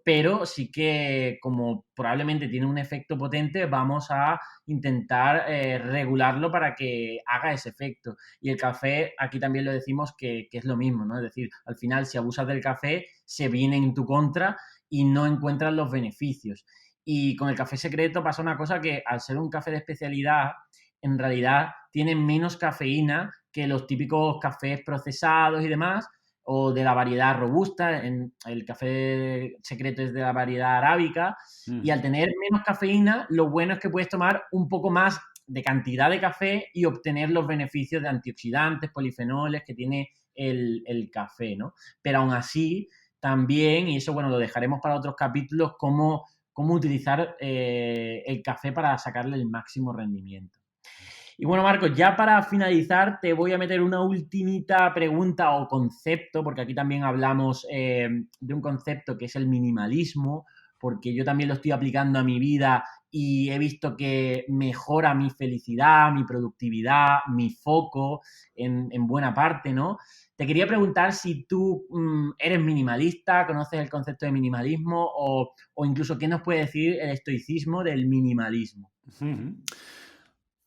pero sí que como probablemente tiene un efecto potente, vamos a intentar regularlo para que haga ese efecto. Y el café, aquí también lo decimos que es lo mismo, ¿no? Es decir, al final, si abusas del café, se viene en tu contra y no encuentras los beneficios. Y con el café secreto pasa una cosa que al ser un café de especialidad, en realidad tiene menos cafeína que los típicos cafés procesados y demás, o de la variedad robusta. El café secreto es de la variedad arábica. Y al Mm. tener menos cafeína, lo bueno es que puedes tomar un poco más de cantidad de café y obtener los beneficios de antioxidantes, polifenoles que tiene el café, ¿no? Pero aún así, también, y eso, bueno, lo dejaremos para otros capítulos, cómo utilizar el café para sacarle el máximo rendimiento. Y bueno, Marcos, ya para finalizar, te voy a meter una ultimita pregunta o concepto, porque aquí también hablamos de un concepto que es el minimalismo, porque yo también lo estoy aplicando a mi vida y he visto que mejora mi felicidad, mi productividad, mi foco en buena parte, ¿no? Te quería preguntar si tú eres minimalista, conoces el concepto de minimalismo o incluso qué nos puede decir el estoicismo del minimalismo. Ujú.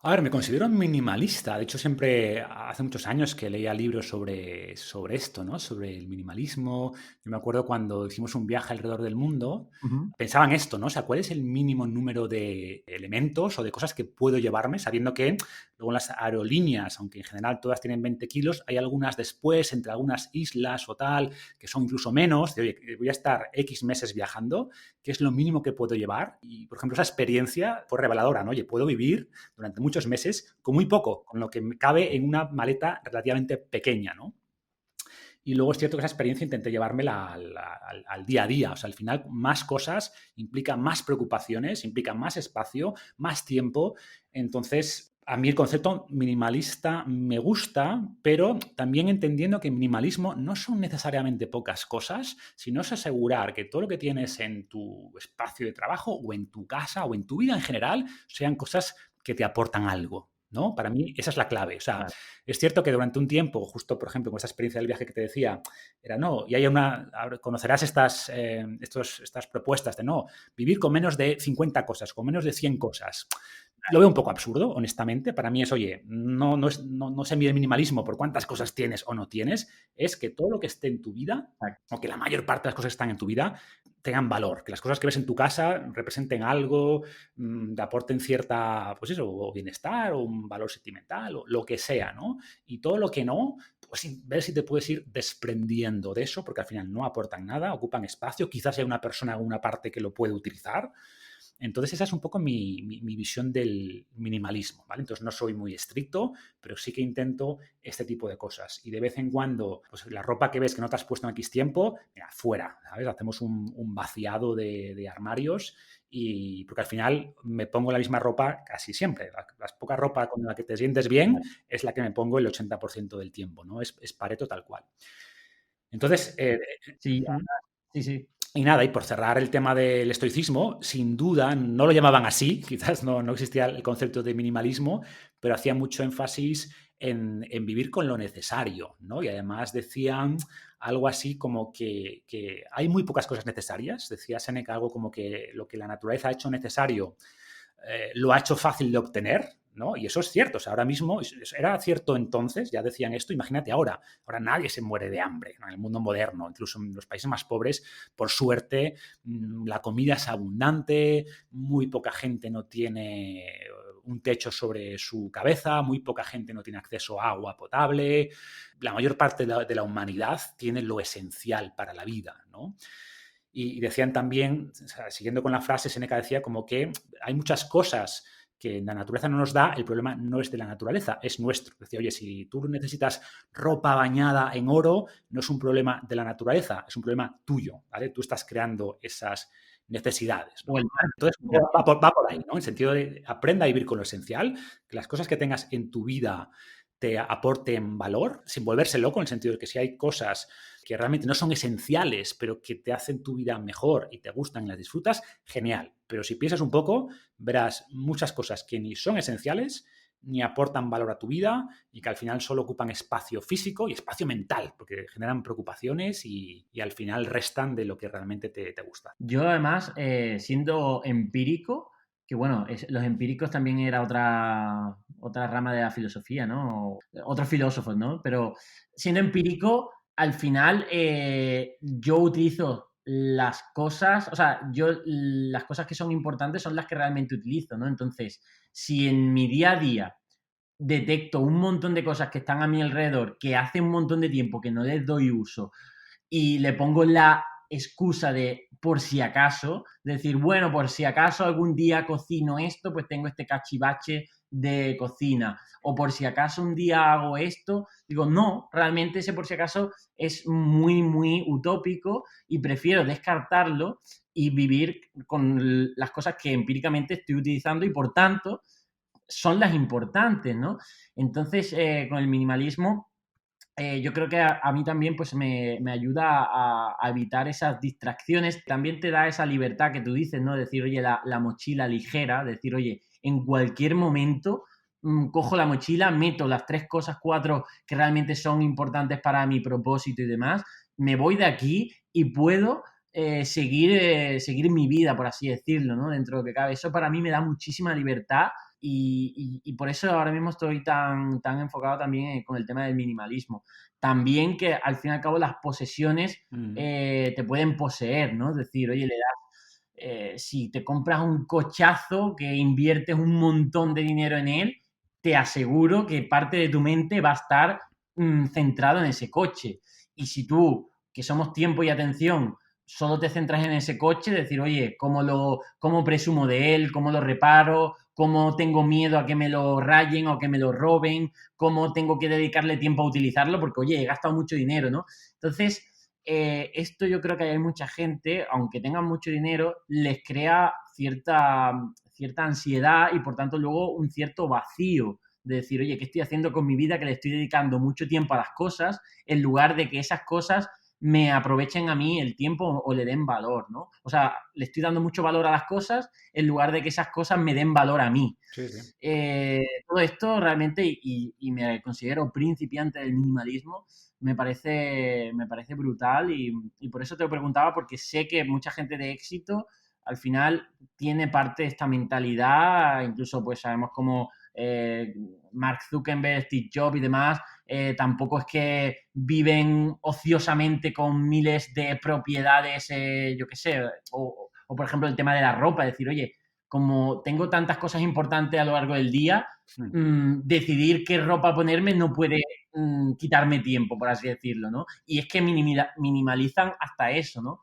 A ver, me considero minimalista. De hecho, siempre hace muchos años que leía libros sobre esto, ¿no? Sobre el minimalismo. Yo me acuerdo cuando hicimos un viaje alrededor del mundo, Ujú. pensaba en esto, ¿no? O sea, ¿cuál es el mínimo número de elementos o de cosas que puedo llevarme? Sabiendo que luego en las aerolíneas, aunque en general todas tienen 20 kilos, hay algunas después, entre algunas islas o tal, que son incluso menos. De, oye, voy a estar X meses viajando, ¿qué es lo mínimo que puedo llevar? Y, por ejemplo, esa experiencia fue reveladora, ¿no? Oye, puedo vivir durante muchos meses con muy poco, con lo que me cabe en una maleta relativamente pequeña, ¿no? Y luego es cierto que esa experiencia intenté llevármela al día a día. O sea, al final, más cosas implican más preocupaciones, implican más espacio, más tiempo. Entonces, a mí el concepto minimalista me gusta, pero también entendiendo que minimalismo no son necesariamente pocas cosas, sino es asegurar que todo lo que tienes en tu espacio de trabajo o en tu casa o en tu vida en general sean cosas que te aportan algo, ¿no? Para mí esa es la clave. O sea, Vale. es cierto que durante un tiempo, justo por ejemplo con esta experiencia del viaje que te decía, era no, y hay conocerás estas propuestas de no, vivir con menos de 50 cosas, con menos de 100 cosas. Lo veo un poco absurdo, honestamente. Para mí es, oye, no se mide el minimalismo por cuántas cosas tienes o no tienes, es que todo lo que esté en tu vida, o que la mayor parte de las cosas que están en tu vida, tengan valor, que las cosas que ves en tu casa representen algo, te aporten cierta, pues eso, o bienestar, o un valor sentimental, o lo que sea, ¿no? Y todo lo que no, pues ver si te puedes ir desprendiendo de eso, porque al final no aportan nada, ocupan espacio, quizás hay una persona o una parte que lo puede utilizar. Entonces esa es un poco mi visión del minimalismo, ¿vale? Entonces no soy muy estricto, pero sí que intento este tipo de cosas. Y de vez en cuando, pues la ropa que ves que no te has puesto en X tiempo, mira, fuera, ¿sabes? Hacemos un vaciado de armarios y porque al final me pongo la misma ropa casi siempre. La poca ropa con la que te sientes bien es la que me pongo el 80% del tiempo, ¿no? Es Pareto tal cual. Entonces, Sí, sí, sí. y nada, y por cerrar el tema del estoicismo, sin duda, no lo llamaban así, quizás no existía el concepto de minimalismo, pero hacía mucho énfasis en vivir con lo necesario, ¿no? Y además decían algo así como que hay muy pocas cosas necesarias, decía Séneca algo como que lo que la naturaleza ha hecho necesario lo ha hecho fácil de obtener, ¿no? Y eso es cierto. O sea, ahora mismo era cierto entonces, ya decían esto, imagínate ahora. Ahora nadie se muere de hambre, ¿no? En el mundo moderno, incluso en los países más pobres, por suerte, la comida es abundante, muy poca gente no tiene un techo sobre su cabeza, muy poca gente no tiene acceso a agua potable, la mayor parte de la humanidad tiene lo esencial para la vida, ¿no? Y decían también, o sea, siguiendo con la frase, Seneca decía como que hay muchas cosas que la naturaleza no nos da, el problema no es de la naturaleza, es nuestro. Decía, oye, si tú necesitas ropa bañada en oro, no es un problema de la naturaleza, es un problema tuyo, ¿vale? Tú estás creando esas necesidades, ¿no? O el mar. Entonces, va por ahí, ¿no? En el sentido de aprenda a vivir con lo esencial, que las cosas que tengas en tu vida te aporten valor, sin volverse loco, en el sentido de que si hay cosas que realmente no son esenciales, pero que te hacen tu vida mejor y te gustan y las disfrutas, genial. Pero si piensas un poco, verás muchas cosas que ni son esenciales, ni aportan valor a tu vida y que al final solo ocupan espacio físico y espacio mental, porque generan preocupaciones y al final restan de lo que realmente te gusta. Yo además, siendo empírico, que bueno, los empíricos también era otra rama de la filosofía, ¿no? Otros filósofos, ¿no? Pero siendo empírico, al final yo utilizo las cosas, o sea, las cosas que son importantes son las que realmente utilizo, ¿no? Entonces, si en mi día a día detecto un montón de cosas que están a mi alrededor, que hace un montón de tiempo que no les doy uso, y le pongo la excusa de por si acaso, decir, bueno, por si acaso algún día cocino esto, pues tengo este cachivache de cocina, o por si acaso un día hago esto, digo, no, realmente ese por si acaso es muy, muy utópico y prefiero descartarlo y vivir con las cosas que empíricamente estoy utilizando y por tanto son las importantes, ¿no? Entonces, con el minimalismo, yo creo que a mí también pues me ayuda a evitar esas distracciones. También te da esa libertad que tú dices, ¿no? Decir, oye, la mochila ligera, decir, oye, en cualquier momento cojo la mochila, meto las 3 cosas, 4 que realmente son importantes para mi propósito y demás, me voy de aquí y puedo seguir mi vida, por así decirlo, ¿no? Dentro de lo que cabe. Eso para mí me da muchísima libertad y por eso ahora mismo estoy tan enfocado también con el tema del minimalismo. También que al fin y al cabo las posesiones te pueden poseer, ¿no? Es decir, oye, si te compras un cochazo que inviertes un montón de dinero en él, te aseguro que parte de tu mente va a estar centrado en ese coche. Y si tú, que somos tiempo y atención, solo te centras en ese coche, decir, oye, ¿cómo presumo de él? ¿Cómo lo reparo? ¿Cómo tengo miedo a que me lo rayen o que me lo roben? ¿Cómo tengo que dedicarle tiempo a utilizarlo? Porque, oye, he gastado mucho dinero, ¿no? Entonces, esto yo creo que hay mucha gente, aunque tengan mucho dinero, les crea cierta ansiedad y por tanto luego un cierto vacío de decir, oye, ¿qué estoy haciendo con mi vida? Que le estoy dedicando mucho tiempo a las cosas en lugar de que esas cosas me aprovechen a mí el tiempo o le den valor, ¿no? O sea, le estoy dando mucho valor a las cosas en lugar de que esas cosas me den valor a mí. Sí, sí. Todo esto realmente, y me considero principiante del minimalismo, me parece brutal y por eso te lo preguntaba, porque sé que mucha gente de éxito al final tiene parte de esta mentalidad, incluso pues sabemos como Mark Zuckerberg, Steve Jobs y demás, tampoco es que viven ociosamente con miles de propiedades, yo qué sé, o por ejemplo el tema de la ropa, decir, oye, como tengo tantas cosas importantes a lo largo del día, decidir qué ropa ponerme no puede quitarme tiempo, por así decirlo, ¿no? Y es que minimalizan hasta eso, ¿no?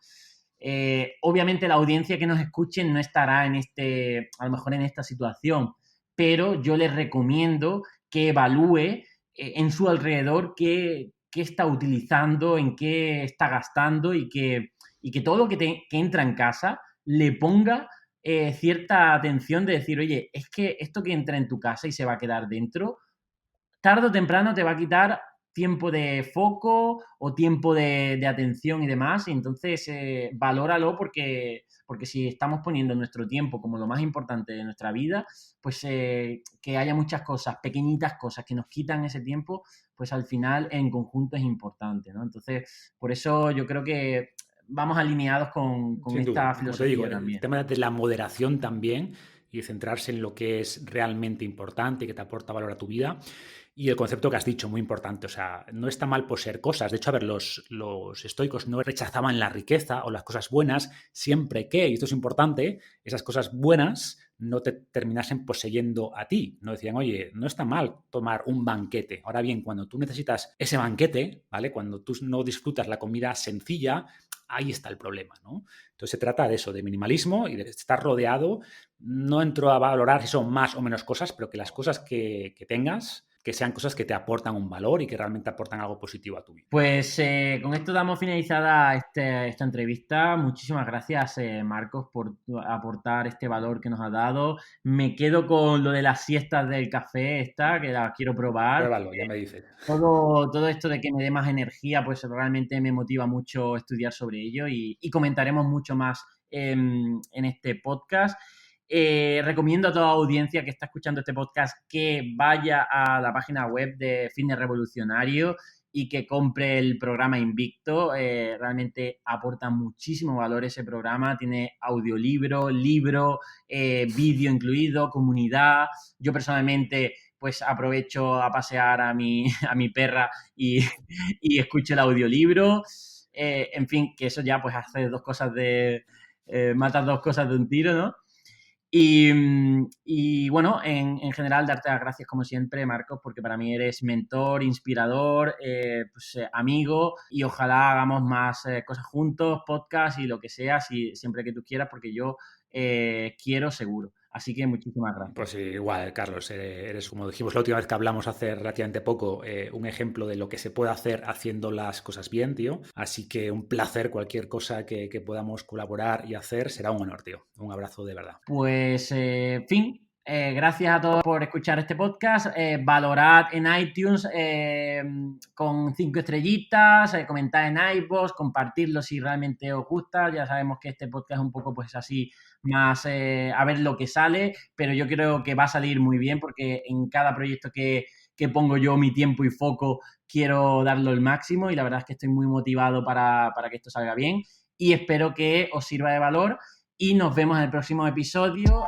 Obviamente la audiencia que nos escuche no estará a lo mejor en esta situación, pero yo les recomiendo que evalúe en su alrededor qué está utilizando, en qué está gastando y que todo lo que entra en casa le ponga cierta atención de decir, oye, es que esto que entra en tu casa y se va a quedar dentro, tarde o temprano te va a quitar tiempo de foco o tiempo de atención y demás. Y entonces, valóralo porque si estamos poniendo nuestro tiempo como lo más importante de nuestra vida, pues que haya muchas cosas, pequeñitas cosas que nos quitan ese tiempo, pues al final en conjunto es importante, ¿no? Entonces, por eso yo creo que vamos alineados con Sin duda. esta Y como te digo, filosofía el también. tema de la moderación también y centrarse en lo que es realmente importante y que te aporta valor a tu vida. Y el concepto que has dicho, muy importante, o sea, no está mal poseer cosas. De hecho, a ver, los estoicos no rechazaban la riqueza o las cosas buenas siempre que, y esto es importante, esas cosas buenas no te terminasen poseyendo a ti. No decían, oye, no está mal tomar un banquete. Ahora bien, cuando tú necesitas ese banquete, ¿vale? Cuando tú no disfrutas la comida sencilla, ahí está el problema, ¿no? Entonces se trata de eso, de minimalismo y de estar rodeado. No entro a valorar si son más o menos cosas, pero que las cosas que tengas, que sean cosas que te aportan un valor y que realmente aportan algo positivo a tu vida. Pues con esto damos finalizada esta entrevista. Muchísimas gracias, Marcos, por aportar este valor que nos ha dado. Me quedo con lo de las siestas del café, que la quiero probar. Pruébalo, ya me dices. Todo esto de que me dé más energía, pues realmente me motiva mucho estudiar sobre ello y comentaremos mucho más en este podcast. Recomiendo a toda audiencia que está escuchando este podcast que vaya a la página web de Fitness Revolucionario y que compre el programa Invicto. Realmente aporta muchísimo valor ese programa. Tiene audiolibro, libro, vídeo incluido, comunidad. Yo personalmente pues aprovecho a pasear a mi perra y escucho el audiolibro. En fin, que eso ya pues hace matas dos cosas de un tiro, ¿no? Y bueno, en general, darte las gracias como siempre, Marcos, porque para mí eres mentor, inspirador, amigo, y ojalá hagamos más cosas juntos, podcast y lo que sea, siempre que tú quieras, porque yo quiero seguro. Así que muchísimas gracias. Pues igual, Carlos, eres, como dijimos la última vez que hablamos hace relativamente poco, un ejemplo de lo que se puede hacer haciendo las cosas bien, tío. Así que un placer, cualquier cosa que podamos colaborar y hacer será un honor, tío. Un abrazo de verdad. Pues, fin. Gracias a todos por escuchar este podcast. Valorad en iTunes con 5 estrellitas, comentad en iVoox, compartidlo si realmente os gusta. Ya sabemos que este podcast es un poco pues así más a ver lo que sale, pero yo creo que va a salir muy bien porque en cada proyecto que pongo yo mi tiempo y foco quiero darlo el máximo y la verdad es que estoy muy motivado para que esto salga bien y espero que os sirva de valor y nos vemos en el próximo episodio.